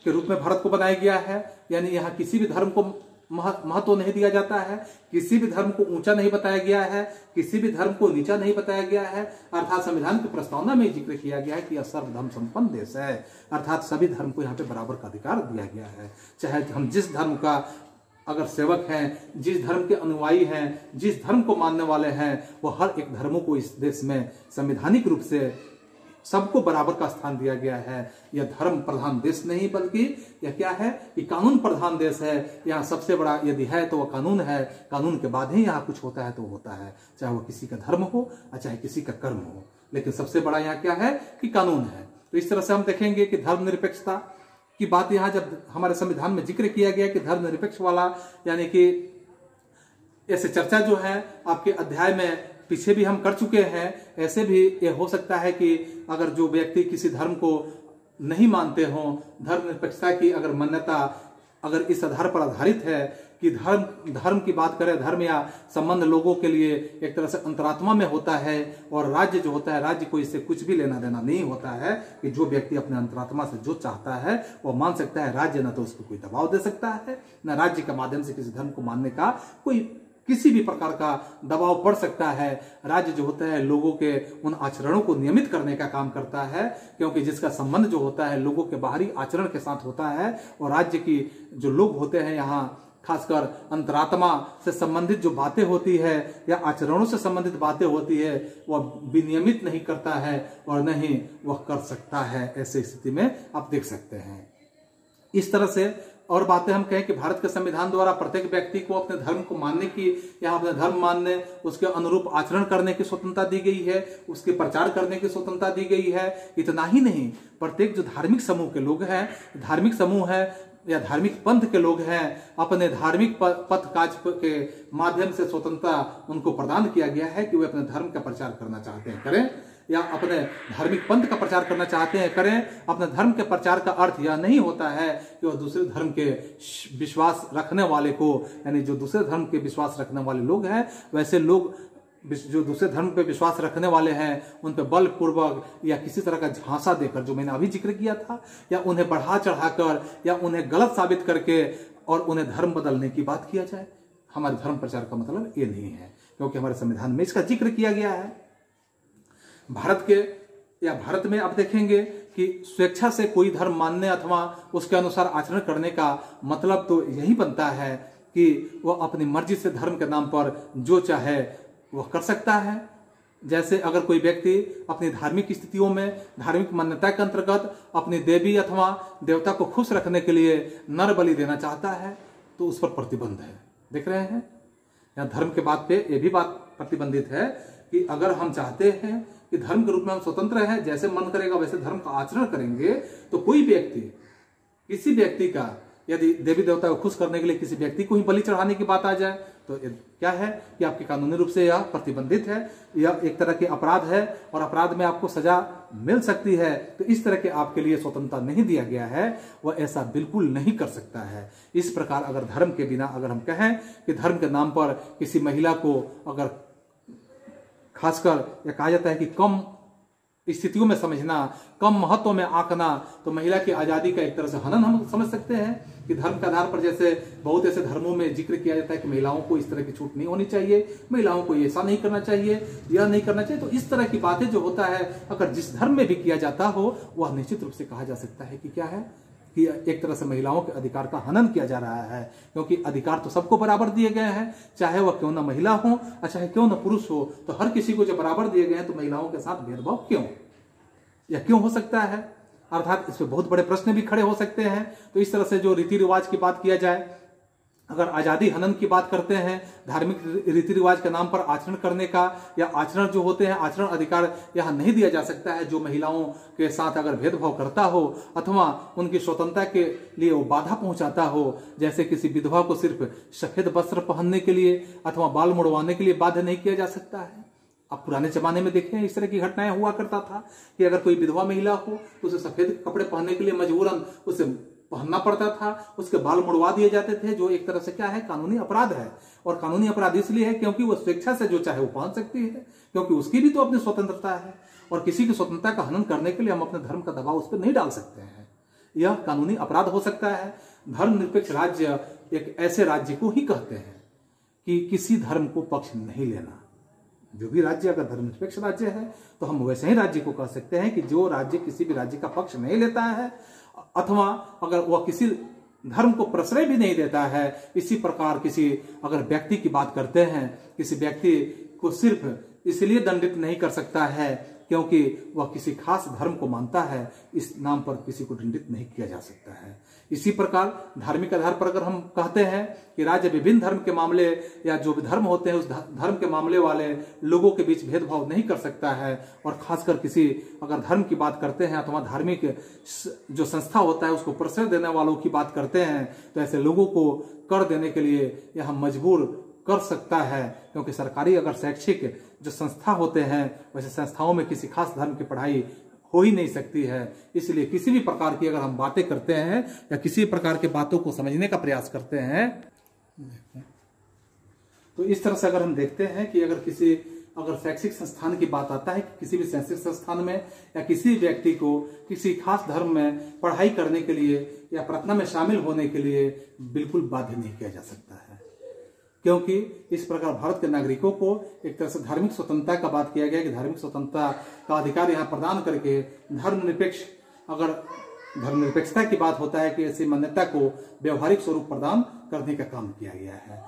के रूप में भारत को बनाया गया है, यानी यहाँ किसी भी धर्म को महत्व नहीं दिया जाता है, किसी भी धर्म को ऊंचा नहीं बताया गया है, किसी भी धर्म को नीचा नहीं बताया गया है। अर्थात संविधान की प्रस्तावना में जिक्र किया गया है कि यह सर्वधर्म संपन्न देश है, अर्थात सभी धर्म को यहाँ पे बराबर का अधिकार दिया गया है। चाहे हम जिस धर्म का अगर सेवक हैं, जिस धर्म के अनुयायी हैं, जिस धर्म को मानने वाले हैं, वो हर एक धर्मों को इस देश में संवैधानिक रूप से सबको बराबर का स्थान दिया गया है। यह धर्म प्रधान देश नहीं, बल्कि यह क्या है कि कानून प्रधान देश है। यहाँ सबसे बड़ा यदि है तो वह कानून है, कानून के बाद ही यहाँ कुछ होता है तो होता है, चाहे वह किसी का धर्म हो या चाहे किसी का कर्म हो, लेकिन सबसे बड़ा यहाँ क्या है कि कानून है। तो इस तरह से हम देखेंगे कि धर्मनिरपेक्षता की बात यहाँ जब हमारे संविधान में जिक्र किया गया कि धर्मनिरपेक्ष वाला, यानी कि ऐसे चर्चा जो है आपके अध्याय में पीछे भी हम कर चुके हैं। ऐसे भी ये हो सकता है कि अगर जो व्यक्ति किसी धर्म को नहीं मानते हों, धर्मनिरपेक्षता की अगर मान्यता अगर इस आधार पर आधारित है कि धर्म की बात करें, धर्म या संबंध लोगों के लिए एक तरह से अंतरात्मा में होता है, और राज्य जो होता है, राज्य को इससे कुछ भी लेना देना नहीं होता है कि जो व्यक्ति अपने अंतरात्मा से जो चाहता है वो मान सकता है। राज्य न तो उसको कोई दबाव दे सकता है, न राज्य के माध्यम से किसी धर्म को मानने का कोई किसी भी प्रकार का दबाव पड़ सकता है। राज्य जो होता है लोगों के उन आचरणों को नियमित करने का काम करता है, क्योंकि जिसका संबंध जो होता है लोगों के बाहरी आचरण के साथ होता है, और राज्य की जो लोग होते हैं यहाँ खासकर अंतरात्मा से संबंधित जो बातें होती है या आचरणों से संबंधित बातें होती है वह विनियमित नहीं करता है और न ही वह कर सकता है। ऐसी स्थिति में आप देख सकते हैं। इस तरह से और बातें हम कहें कि भारत के संविधान द्वारा प्रत्येक व्यक्ति को अपने धर्म को मानने की या अपने धर्म मानने उसके अनुरूप आचरण करने की स्वतंत्रता दी गई है, उसके प्रचार करने की स्वतंत्रता दी गई है। इतना ही नहीं, प्रत्येक जो धार्मिक समूह के लोग हैं, धार्मिक समूह है या धार्मिक पंथ के लोग हैं, अपने धार्मिक पथ काज के माध्यम से स्वतंत्रता उनको प्रदान किया गया है कि वे अपने धर्म का प्रचार करना चाहते हैं करें, या अपने धार्मिक पंथ का प्रचार करना चाहते हैं करें। अपने धर्म के प्रचार का अर्थ यह नहीं होता है कि वह दूसरे धर्म के विश्वास रखने वाले को, यानी जो दूसरे धर्म के विश्वास रखने वाले लोग हैं, वैसे लोग जो दूसरे धर्म पे विश्वास रखने वाले हैं उन पे बलपूर्वक या किसी तरह का झांसा देकर, जो मैंने अभी जिक्र किया था, या उन्हें बढ़ा चढ़ाकर या उन्हें गलत साबित करके और उन्हें धर्म बदलने की बात किया जाए। हमारे धर्म प्रचार का मतलब ये नहीं है, क्योंकि हमारे संविधान में इसका जिक्र किया गया है। भारत में आप देखेंगे कि स्वेच्छा से कोई धर्म मानने अथवा उसके अनुसार आचरण करने का मतलब तो यही बनता है कि वह अपनी मर्जी से धर्म के नाम पर जो चाहे वह कर सकता है। जैसे अगर कोई व्यक्ति अपनी धार्मिक स्थितियों में धार्मिक मान्यता के अंतर्गत अपनी देवी अथवा देवता को खुश रखने के लिए नर बलि देना चाहता है तो उस पर प्रतिबंध है। देख रहे हैं, यहाँ धर्म के बात पे ये भी बात प्रतिबंधित है कि अगर हम चाहते हैं कि धर्म के रूप में हम स्वतंत्र हैं, जैसे मन करेगा वैसे धर्म का आचरण करेंगे, तो कोई व्यक्ति किसी व्यक्ति का यदि देवी देवता को खुश करने के लिए किसी व्यक्ति को ही बलि चढ़ाने की बात आ जाए तो क्या है कि आपके कानूनी रूप से यह प्रतिबंधित है, यह एक तरह के अपराध है और अपराध में आपको सजा मिल सकती है। तो इस तरह के आपके लिए स्वतंत्रता नहीं दिया गया है, वह ऐसा बिल्कुल नहीं कर सकता है। इस प्रकार अगर धर्म के बिना अगर हम कहें कि धर्म के नाम पर किसी महिला को अगर खासकर यह कहा जाता है कि कम स्थितियों में समझना, कम महत्व में आंकना, तो महिला की आजादी का एक तरह से हनन हम समझ सकते हैं कि धर्म के आधार पर जैसे बहुत ऐसे धर्मों में जिक्र किया जाता है कि महिलाओं को इस तरह की छूट नहीं होनी चाहिए, महिलाओं को ऐसा नहीं करना चाहिए, यह नहीं करना चाहिए। तो इस तरह की बातें जो होता है अगर जिस धर्म में भी किया जाता हो वह निश्चित रूप से कहा जा सकता है कि क्या है कि एक तरह से महिलाओं के अधिकार का हनन किया जा रहा है, क्योंकि अधिकार तो सबको बराबर दिए गए हैं, चाहे वह क्यों ना महिला हो और चाहे क्यों ना पुरुष हो, तो हर किसी को जब बराबर दिए गए हैं तो महिलाओं के साथ भेदभाव क्यों? यह क्यों हो सकता है, अर्थात इस पे बहुत बड़े प्रश्न भी खड़े हो सकते हैं। तो इस तरह से जो रीति रिवाज की बात किया जाए, अगर आजादी हनन की बात करते हैं, धार्मिक रीति रिवाज के नाम पर आचरण करने का या आचरण जो होते हैं, आचरण अधिकार यहाँ नहीं दिया जा सकता है। जो महिलाओं के साथ अगर भेदभाव करता हो अथवा उनकी स्वतंत्रता के लिए वो बाधा पहुंचाता हो, जैसे किसी विधवा को सिर्फ सफेद वस्त्र पहनने के लिए अथवा बाल मुड़वाने के लिए बाध्य नहीं किया जा सकता है। अब पुराने जमाने में देखें इस तरह की घटनाएं हुआ करता था कि अगर कोई विधवा महिला हो तो उसे सफेद कपड़े पहनने के लिए मजबूरन उसे पहनना पड़ता था, उसके बाल मुड़वा दिए जाते थे, जो एक तरह से क्या है, कानूनी अपराध है। और कानूनी अपराध इसलिए है क्योंकि वो स्वेच्छा से जो चाहे वो पहन सकती है, क्योंकि उसकी भी तो अपनी स्वतंत्रता है और किसी की स्वतंत्रता का हनन करने के लिए हम अपने धर्म का दबाव उस पर नहीं डाल सकते हैं। यह कानूनी अपराध हो सकता है। धर्मनिरपेक्ष राज्य एक ऐसे राज्य को ही कहते हैं कि किसी धर्म को पक्ष नहीं लेना। जो भी राज्य अगर धर्मनिरपेक्ष राज्य है तो हम वैसे ही राज्य को कह सकते हैं कि जो राज्य किसी भी राज्य का पक्ष नहीं लेता है अथवा अगर वह किसी धर्म को प्रश्रय भी नहीं देता है। इसी प्रकार किसी अगर व्यक्ति की बात करते हैं, किसी व्यक्ति को सिर्फ इसलिए दंडित नहीं कर सकता है क्योंकि वह किसी खास धर्म को मानता है, इस नाम पर किसी को दंडित नहीं किया जा सकता है। इसी प्रकार धार्मिक आधार पर अगर हम कहते हैं कि राज्य विभिन्न धर्म के मामले या जो भी धर्म होते हैं उस धर्म के मामले वाले लोगों के बीच भेदभाव नहीं कर सकता है, और खासकर किसी अगर धर्म की बात करते हैं अथवा धार्मिक जो संस्था होता है उसको प्रश्रय देने वालों की बात करते हैं, तो ऐसे लोगों को कर देने के लिए यह मजबूर कर सकता है। क्योंकि सरकारी अगर शैक्षिक जो संस्था होते हैं वैसे संस्थाओं में किसी खास धर्म की पढ़ाई हो ही नहीं सकती है। इसलिए किसी भी प्रकार की अगर हम बातें करते हैं या किसी प्रकार के बातों को समझने का प्रयास करते हैं तो इस तरह से अगर हम देखते हैं कि अगर शैक्षिक संस्थान की बात आता है कि किसी भी शैक्षिक संस्थान में या किसी व्यक्ति को किसी खास धर्म में पढ़ाई करने के लिए या प्रार्थना में शामिल होने के लिए बिल्कुल बाध्य नहीं किया जा सकता है, क्योंकि इस प्रकार भारत के नागरिकों को एक तरह से धार्मिक स्वतंत्रता का बात किया गया कि धार्मिक स्वतंत्रता का अधिकार यहाँ प्रदान करके धर्मनिरपेक्षता की बात होता है कि ऐसी मान्यता को व्यवहारिक स्वरूप प्रदान करने का काम किया गया है।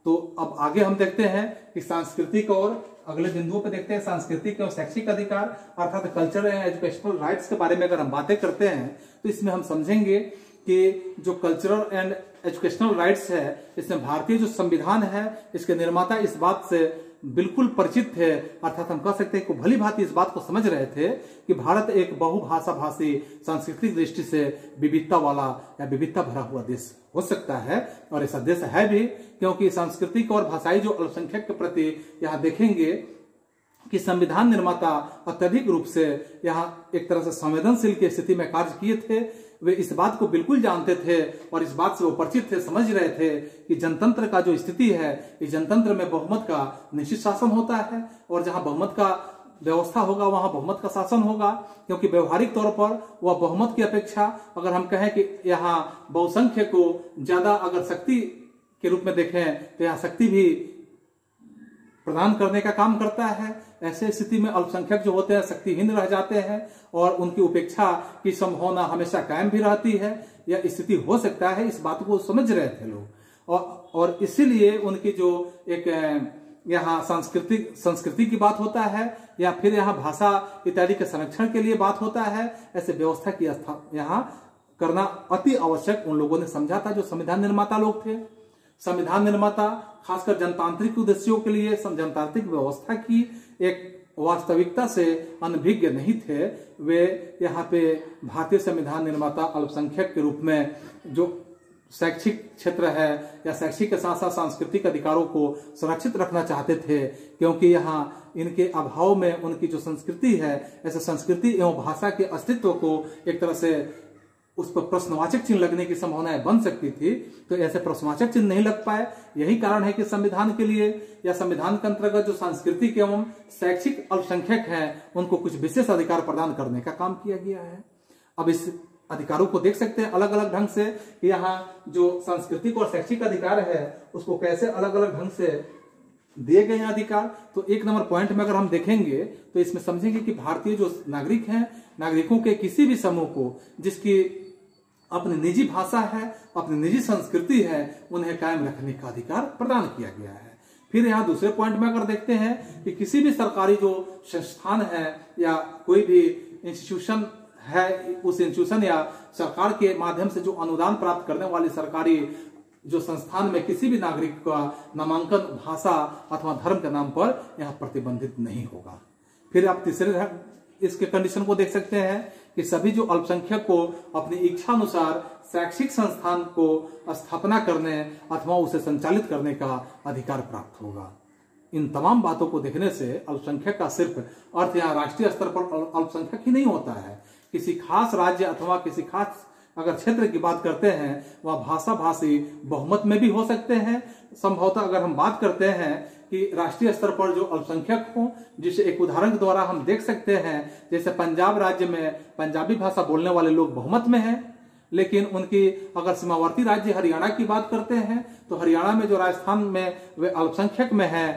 तो अब आगे हम देखते हैं कि सांस्कृतिक और अगले बिंदुओं पे देखते हैं सांस्कृतिक और शैक्षिक अधिकार अर्थात कल्चरल एंड एजुकेशनल राइट्स के बारे में अगर हम बातें करते हैं तो इसमें हम समझेंगे कि जो कल्चरल एंड एजुकेशनल राइट्स है इसमें भारतीय जो संविधान है इसके निर्माता इस बात से बिल्कुल परिचित थे, अर्थात हम कह सकते हैं कि भली भांति इस बात को समझ रहे थे कि भारत एक बहुभाषा भाषी सांस्कृतिक दृष्टि से विविधता वाला या विविधता भरा हुआ देश हो सकता है, और ऐसा देश है भी, क्योंकि सांस्कृतिक और भाषाई जो अल्पसंख्यक के प्रति यहाँ देखेंगे कि संविधान निर्माता अत्यधिक रूप से यहाँ एक तरह से संवेदनशील की स्थिति में कार्य किए थे। वे इस बात को बिल्कुल जानते थे और इस बात से वो परिचित थे, समझ रहे थे कि जनतंत्र का जो स्थिति है इस जनतंत्र में बहुमत का निश्चित शासन होता है, और जहां बहुमत का व्यवस्था होगा वहां बहुमत का शासन होगा, क्योंकि व्यवहारिक तौर पर वह बहुमत की अपेक्षा अगर हम कहें कि यहाँ बहुसंख्य को ज्यादा अगर शक्ति के रूप में देखें तो यहाँ शक्ति भी प्रदान करने का काम करता है। ऐसे स्थिति में अल्पसंख्यक जो होते हैं शक्तिहीन रह जाते हैं और उनकी उपेक्षा की संभावना हमेशा कायम भी रहती है, यह स्थिति हो सकता है, इस बात को समझ रहे थे लोग। और इसीलिए उनकी जो एक यहाँ संस्कृति की बात होता है या फिर यहाँ भाषा इत्यादि के संरक्षण के लिए बात होता है, ऐसे व्यवस्था की यहाँ करना अति आवश्यक उन लोगों ने समझा था जो संविधान निर्माता लोग थे। संविधान निर्माता खासकर जनतांत्रिक उद्देश्यों के लिए जनतांत्रिक व्यवस्था की एक वास्तविकता से अनभिज्ञ नहीं थे। वे यहाँ पे भारतीय संविधान निर्माता अल्पसंख्यक के रूप में जो शैक्षिक क्षेत्र है या शैक्षिक के साथ साथ सांस्कृतिक अधिकारों को सुरक्षित रखना चाहते थे, क्योंकि यहाँ इनके अभाव में उनकी जो संस्कृति है ऐसे संस्कृति एवं भाषा के अस्तित्व को एक तरह से उस पर प्रश्नवाचक चिन्ह लगने की संभावनाएं बन सकती थी, तो ऐसे प्रश्नवाचक चिन्ह नहीं लग पाए। यही कारण है कि संविधान के लिए या संविधान के अंतर्गत जो सांस्कृतिक एवं शैक्षिक अल्पसंख्यक हैं उनको कुछ विशेष अधिकार प्रदान करने का काम किया गया है। अब इस अधिकारों को देख सकते हैं अलग अलग ढंग से कि यहाँ जो सांस्कृतिक और शैक्षिक अधिकार है उसको कैसे अलग अलग ढंग से दिए गए हैं अधिकार। तो एक नंबर पॉइंट में अगर हम देखेंगे तो इसमें समझेंगे कि भारतीय जो नागरिक हैं, नागरिकों के किसी भी समूह को जिसकी अपनी निजी भाषा है, अपनी निजी संस्कृति है, उन्हें कायम रखने का अधिकार प्रदान किया गया है। फिर यहाँ दूसरे पॉइंट में अगर देखते हैं कि किसी भी सरकारी जो संस्थान है या कोई भी इंस्टीट्यूशन है, उस इंस्टीट्यूशन या सरकार के माध्यम से जो अनुदान प्राप्त करने वाली सरकारी जो संस्थान में किसी भी नागरिक का नामांकन भाषा अथवा धर्म के नाम पर यह प्रतिबंधित नहीं होगा। फिर आप तीसरे इसके कंडीशन को देख सकते हैं कि सभी जो अल्पसंख्यक को अपनी इच्छा अनुसार शैक्षिक संस्थान को स्थापना करने अथवा उसे संचालित करने का अधिकार प्राप्त होगा। इन तमाम बातों को देखने से अल्पसंख्यक का सिर्फ अर्थ यहाँ राष्ट्रीय स्तर पर अल्पसंख्यक ही नहीं होता है, किसी खास राज्य अथवा किसी खास अगर क्षेत्र की बात करते हैं वह भाषा भाषी बहुमत में भी हो सकते हैं। संभवतः अगर हम बात करते हैं कि राष्ट्रीय स्तर पर जो अल्पसंख्यक हो, जिसे एक उदाहरण के द्वारा हम देख सकते हैं, जैसे पंजाब राज्य में पंजाबी भाषा बोलने वाले लोग बहुमत में हैं, लेकिन उनकी अगर सीमावर्ती राज्य हरियाणा की बात करते हैं तो हरियाणा में जो राजस्थान में वे अल्पसंख्यक में है,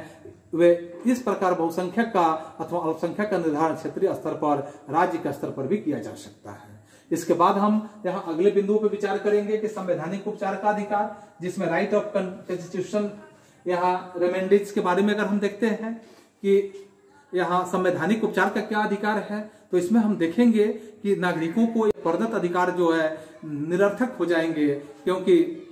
वे इस प्रकार बहुसंख्यक का अथवा अल्पसंख्यक का निर्धारण क्षेत्रीय स्तर पर राज्य के स्तर पर भी किया जा सकता है। इसके बाद हम यहाँ अगले बिंदुओं पर विचार करेंगे कि संवैधानिक उपचार का अधिकार, जिसमें राइट ऑफ कॉन्स्टिट्यूशन यहाँ रेमेंडीज के बारे में अगर हम देखते हैं कि यहाँ संवैधानिक उपचार का क्या अधिकार है, तो इसमें हम देखेंगे कि नागरिकों को प्रदत्त अधिकार जो है निरर्थक हो जाएंगे, क्योंकि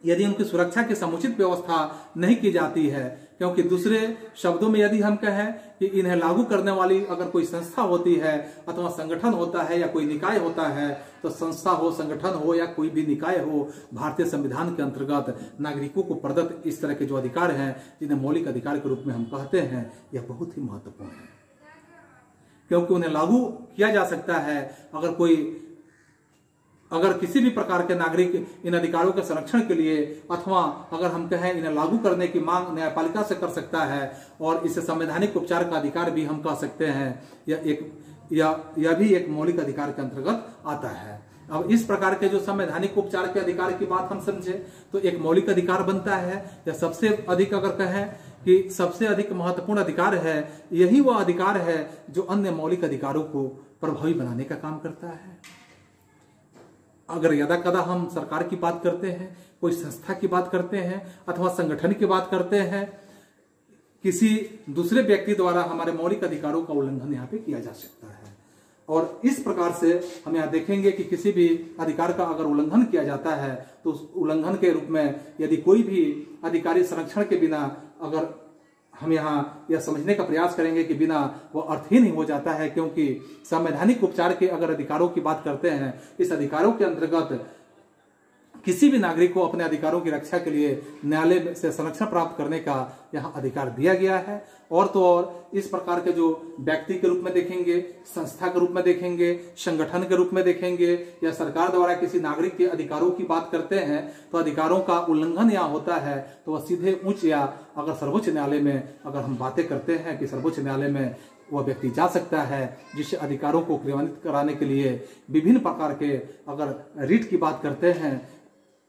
यदि उनकी सुरक्षा की समुचित व्यवस्था नहीं की जाती है। क्योंकि दूसरे शब्दों में यदि हम कहें कि इन्हें लागू करने वाली अगर कोई संस्था होती है अथवा संगठन होता है या कोई निकाय होता है, तो संस्था हो, संगठन हो या कोई भी निकाय हो, भारतीय संविधान के अंतर्गत नागरिकों को प्रदत्त इस तरह के जो अधिकार हैं, जिन्हें मौलिक अधिकार के रूप में हम कहते हैं, यह बहुत ही महत्वपूर्ण है, क्योंकि उन्हें लागू किया जा सकता है अगर किसी भी प्रकार के नागरिक इन अधिकारों के संरक्षण के लिए अथवा अगर हम कहें इन्हें लागू करने की मांग न्यायपालिका से कर सकता है, और इसे संवैधानिक उपचार का अधिकार भी हम कह सकते हैं। यह भी एक मौलिक अधिकार के अंतर्गत आता है। अब इस प्रकार के जो संवैधानिक उपचार के अधिकार की बात हम समझे तो एक मौलिक अधिकार बनता है, या सबसे अधिक अगर कहें कि सबसे अधिक महत्वपूर्ण अधिकार है, यही वह अधिकार है जो अन्य मौलिक अधिकारों को प्रभावी बनाने का काम करता है। अगर यदा कदा हम सरकार की बात करते हैं, कोई संस्था की बात करते हैं अथवा संगठन की बात करते हैं, किसी दूसरे व्यक्ति द्वारा हमारे मौलिक अधिकारों का उल्लंघन यहाँ पे किया जा सकता है। और इस प्रकार से हम यहाँ देखेंगे कि किसी भी अधिकार का अगर उल्लंघन किया जाता है तो उस उल्लंघन के रूप में यदि कोई भी अधिकारी संरक्षण के बिना अगर हम यहाँ यह समझने का प्रयास करेंगे कि बिना वो अर्थहीन ही हो जाता है, क्योंकि संवैधानिक उपचार के अगर अधिकारों की बात करते हैं, इस अधिकारों के अंतर्गत किसी भी नागरिक को अपने अधिकारों की रक्षा के लिए न्यायालय से संरक्षण प्राप्त करने का यहाँ अधिकार दिया गया है। और तो और इस प्रकार के जो व्यक्ति के रूप में देखेंगे, संस्था के रूप में देखेंगे, संगठन के रूप में देखेंगे, या सरकार द्वारा किसी नागरिक के अधिकारों की बात करते हैं, तो अधिकारों का उल्लंघन यहाँ होता है तो वह सीधे उच्च या अगर सर्वोच्च न्यायालय में अगर हम बातें करते हैं कि सर्वोच्च न्यायालय में वह व्यक्ति जा सकता है, जिससे अधिकारों को क्रियान्वित कराने के लिए विभिन्न प्रकार के अगर रिट की बात करते हैं,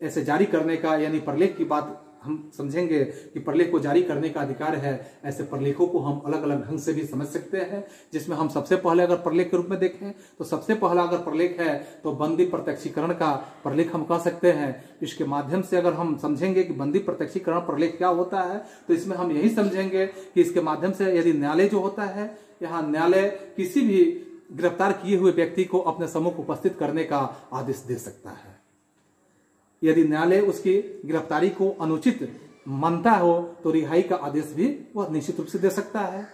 ऐसे जारी करने का यानी प्रलेख की बात हम समझेंगे कि प्रलेख को जारी करने का अधिकार है। ऐसे प्रलेखों को हम अलग अलग ढंग से भी समझ सकते हैं, जिसमें हम सबसे पहले अगर प्रलेख के रूप में देखें तो सबसे पहला अगर प्रलेख है तो बंदी प्रत्यक्षीकरण का प्रलेख हम कह सकते हैं। इसके माध्यम से अगर हम समझेंगे कि बंदी प्रत्यक्षीकरण प्रलेख क्या होता है, तो इसमें हम यही समझेंगे कि इसके माध्यम से यदि न्यायालय जो होता है, यहाँ न्यायालय किसी भी गिरफ्तार किए हुए व्यक्ति को अपने सम्मुख उपस्थित करने का आदेश दे सकता है। यदि न्यायालय उसकी गिरफ्तारी को अनुचित मानता हो तो रिहाई का आदेश भी वह निश्चित रूप से दे सकता है।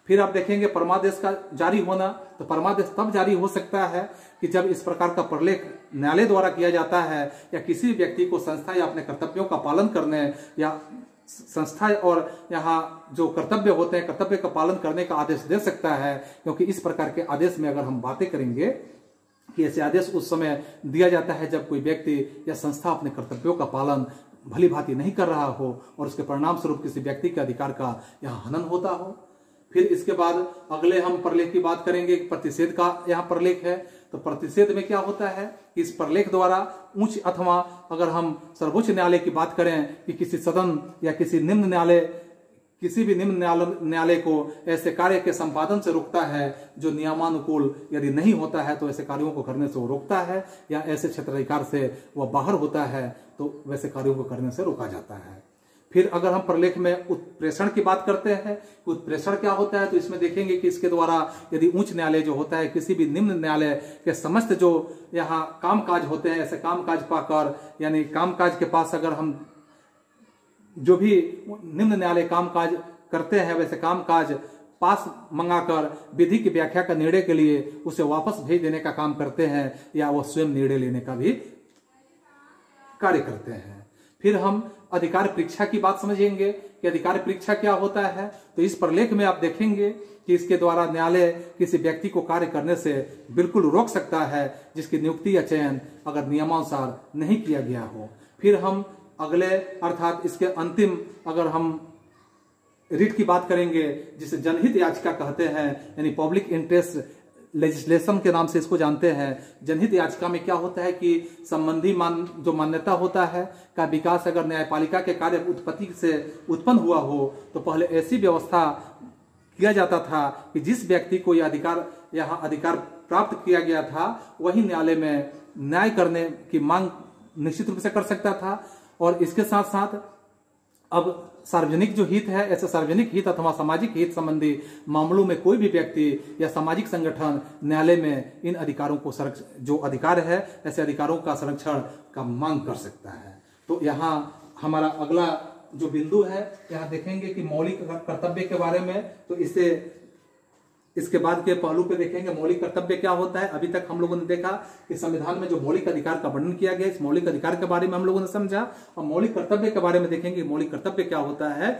फिर आप देखेंगे परमादेश का जारी होना, तो परमादेश तब जारी हो सकता है कि जब इस प्रकार का प्रलेख न्यायालय द्वारा किया जाता है, या किसी व्यक्ति को संस्था या अपने कर्तव्यों का पालन करने या संस्था और यहाँ जो कर्तव्य होते हैं कर्तव्य का पालन करने का आदेश दे सकता है। क्योंकि इस प्रकार के आदेश में अगर हम बातें करेंगे कि ऐसे आदेश उस समय दिया जाता है जब कोई व्यक्ति या संस्था अपने कर्तव्यों का पालन भली भांति नहीं कर रहा हो और उसके परिणाम स्वरूप किसी व्यक्ति के अधिकार का यहाँ हनन होता हो। फिर इसके बाद अगले हम प्रलेख की बात करेंगे, प्रतिषेध का यहाँ प्रलेख है। तो प्रतिषेध में क्या होता है कि इस प्रलेख द्वारा उच्च अथवा अगर हम सर्वोच्च न्यायालय की बात करें कि किसी सदन या किसी निम्न न्यायालय किसी भी निम्न न्यायालय को ऐसे कार्य के संपादन से रोकता है जो नियमानुकूल यदि नहीं होता है तो ऐसे कार्यों को करने से वो रोकता है, या ऐसे क्षेत्राधिकार से वह बाहर होता है तो वैसे कार्यों को करने से रोका जाता है। फिर अगर हम प्रलेख में उत्प्रेषण की बात करते हैं, उत्प्रेषण क्या होता है, तो इसमें देखेंगे कि इसके द्वारा यदि उच्च न्यायालय जो होता है किसी भी निम्न न्यायालय के समस्त जो यहाँ कामकाज होते हैं, ऐसे कामकाज पाकर, यानी कामकाज के पास अगर हम जो भी निम्न न्यायालय कामकाज करते हैं वैसे कामकाज पास मंगाकर विधि की व्याख्या का निर्णय के लिए उसे वापस भेज देने का काम करते हैं, या वो स्वयं निर्णय लेने का भी कार्य करते हैं। फिर हम अधिकार परीक्षा की बात समझेंगे कि अधिकार परीक्षा क्या होता है। तो इस प्रलेख में आप देखेंगे कि इसके द्वारा न्यायालय किसी व्यक्ति को कार्य करने से बिल्कुल रोक सकता है जिसकी नियुक्ति या चयन अगर नियमानुसार नहीं किया गया हो। फिर हम अगले अर्थात इसके अंतिम अगर हम रिट की बात करेंगे जिसे जनहित याचिका कहते हैं, यानी पब्लिक इंटरेस्ट लेजिस्लेशन के नाम से इसको जानते हैं। जनहित याचिका में क्या होता है कि संबंधी जो मान्यता होता है का विकास अगर न्यायपालिका के कार्य उत्पत्ति से उत्पन्न हुआ हो तो पहले ऐसी व्यवस्था किया जाता था कि जिस व्यक्ति को यह अधिकार प्राप्त किया गया था वही न्यायालय में न्याय करने की मांग निश्चित रूप से कर सकता था। और इसके साथ साथ अब सार्वजनिक जो हित है, ऐसे सार्वजनिक हित अथवा सामाजिक हित संबंधी मामलों में कोई भी व्यक्ति या सामाजिक संगठन न्यायालय में इन अधिकारों को जो अधिकार है ऐसे अधिकारों का संरक्षण का मांग कर सकता है। तो यहाँ हमारा अगला जो बिंदु है, यहाँ देखेंगे कि मौलिक कर्तव्य के बारे में। तो इसके बाद के पहलू पे देखेंगे मौलिक कर्तव्य क्या होता है। अभी तक हम लोगों ने देखा कि संविधान में जो मौलिक अधिकार का वर्णन किया गया, इस मौलिक अधिकार के बारे में हम लोगों ने समझा, और मौलिक कर्तव्य के बारे में देखेंगे मौलिक कर्तव्य क्या होता है।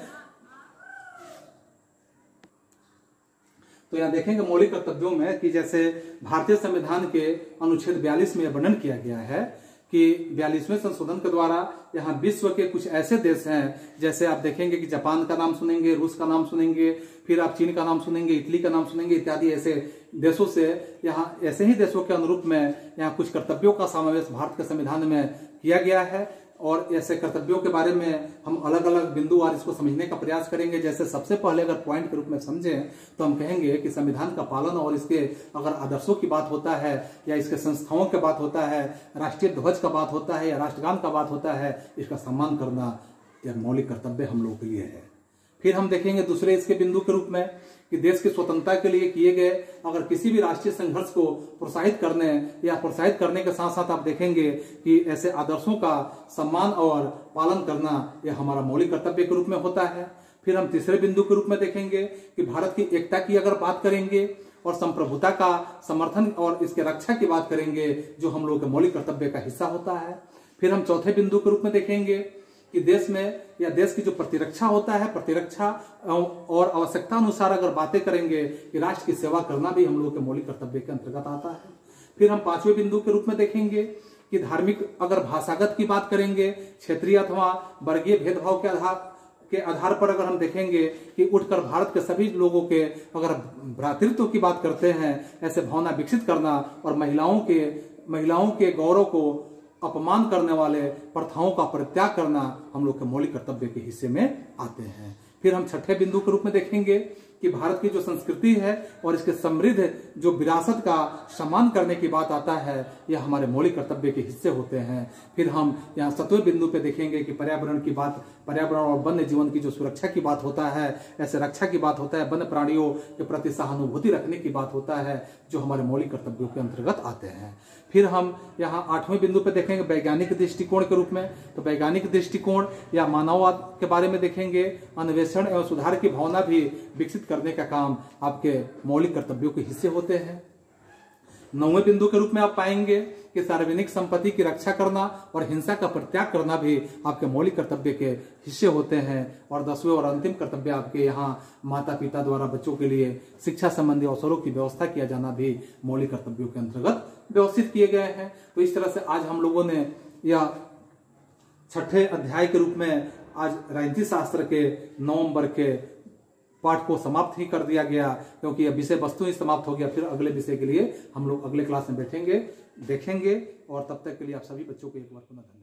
तो यहाँ देखेंगे मौलिक कर्तव्यों में कि जैसे भारतीय संविधान के अनुच्छेद 42 में वर्णन किया गया है कि 42वें संशोधन के द्वारा यहाँ विश्व के कुछ ऐसे देश हैं, जैसे आप देखेंगे कि जापान का नाम सुनेंगे, रूस का नाम सुनेंगे, फिर आप चीन का नाम सुनेंगे, इटली का नाम सुनेंगे, इत्यादि ऐसे देशों से यहाँ ऐसे ही देशों के अनुरूप में यहाँ कुछ कर्तव्यों का समावेश भारत के संविधान में किया गया है। और ऐसे कर्तव्यों के बारे में हम अलग अलग बिंदुवार इसको समझने का प्रयास करेंगे। जैसे सबसे पहले अगर पॉइंट के रूप में समझें तो हम कहेंगे कि संविधान का पालन और इसके अगर आदर्शों की बात होता है या इसके संस्थाओं की बात होता है, राष्ट्रीय ध्वज का बात होता है या राष्ट्रगान का बात होता है, इसका सम्मान करना यह मौलिक कर्तव्य हम लोगों के लिए है। फिर हम देखेंगे दूसरे इसके बिंदु के रूप में कि देश की स्वतंत्रता के लिए किए गए अगर किसी भी राष्ट्रीय संघर्ष को प्रोत्साहित करने के साथ साथ आप देखेंगे कि ऐसे आदर्शों का सम्मान और पालन करना यह हमारा मौलिक कर्तव्य के रूप में होता है। फिर हम तीसरे बिंदु के रूप में देखेंगे कि भारत की एकता की अगर बात करेंगे और संप्रभुता का समर्थन और इसके रक्षा की बात करेंगे जो हम लोगों के मौलिक कर्तव्य का हिस्सा होता है। फिर हम चौथे बिंदु के रूप में देखेंगे कि देश में या देश की जो प्रतिरक्षा होता है, प्रतिरक्षा और आवश्यकता अनुसार अगर बातें करेंगे कि राष्ट्र की सेवा करना भी हम लोगों के मौलिक कर्तव्य के अंतर्गत आता है। फिर हम पांचवें बिंदु के रूप में देखेंगे कि धार्मिक अगर भाषागत की बात करेंगे, क्षेत्रीय अथवा वर्गीय भेदभाव के आधार पर अगर हम देखेंगे कि उठकर भारत के सभी लोगों के अगर भ्रातृत्व की बात करते हैं, ऐसे भावना विकसित करना और महिलाओं के गौरव को अपमान करने वाले प्रथाओं का परित्याग करना हम लोग के मौलिक कर्तव्य के हिस्से में आते हैं। फिर हम छठे बिंदु के रूप में देखेंगे कि भारत की जो संस्कृति है और इसके समृद्ध जो विरासत का सम्मान करने की बात आता है, यह हमारे मौलिक कर्तव्य के हिस्से होते हैं। फिर हम यहाँ 7वें बिंदु पे देखेंगे कि पर्यावरण और वन्य जीवन की जो सुरक्षा की बात होता है, ऐसे रक्षा की बात होता है, वन्य प्राणियों के प्रति सहानुभूति रखने की बात होता है, जो हमारे मौलिक कर्तव्यों के अंतर्गत आते हैं। फिर हम यहाँ 8वें बिंदु पे देखेंगे वैज्ञानिक दृष्टिकोण के रूप में। तो वैज्ञानिक दृष्टिकोण या मानववाद के बारे में देखेंगे। अन्वेषण एवं सुधार की भावना भी विकसित करने का काम आपके मौलिक कर्तव्यों के हिस्से होते हैं। 9वें बिंदु के रूप में आप पाएंगे कि सार्वजनिक संपत्ति की रक्षा करना और हिंसा का परित्याग करना भी आपके मौलिक कर्तव्य के हिस्से होते हैं। और 10वें और अंतिम कर्तव्य आपके यहाँ माता पिता द्वारा बच्चों के लिए शिक्षा संबंधी अवसरों की व्यवस्था किया जाना भी मौलिक कर्तव्यों के अंतर्गत व्यवस्थित किए गए हैं। तो इस तरह से आज हम लोगों ने यह 6ठे अध्याय के रूप में आज राजनीति शास्त्र के 9 नंबर के पाठ को समाप्त ही कर दिया गया, क्योंकि यह विषय वस्तु ही समाप्त हो गया। फिर अगले विषय के लिए हम लोग अगले क्लास में बैठेंगे, देखेंगे। और तब तक के लिए आप सभी बच्चों को एक बार पुनः धन्यवाद।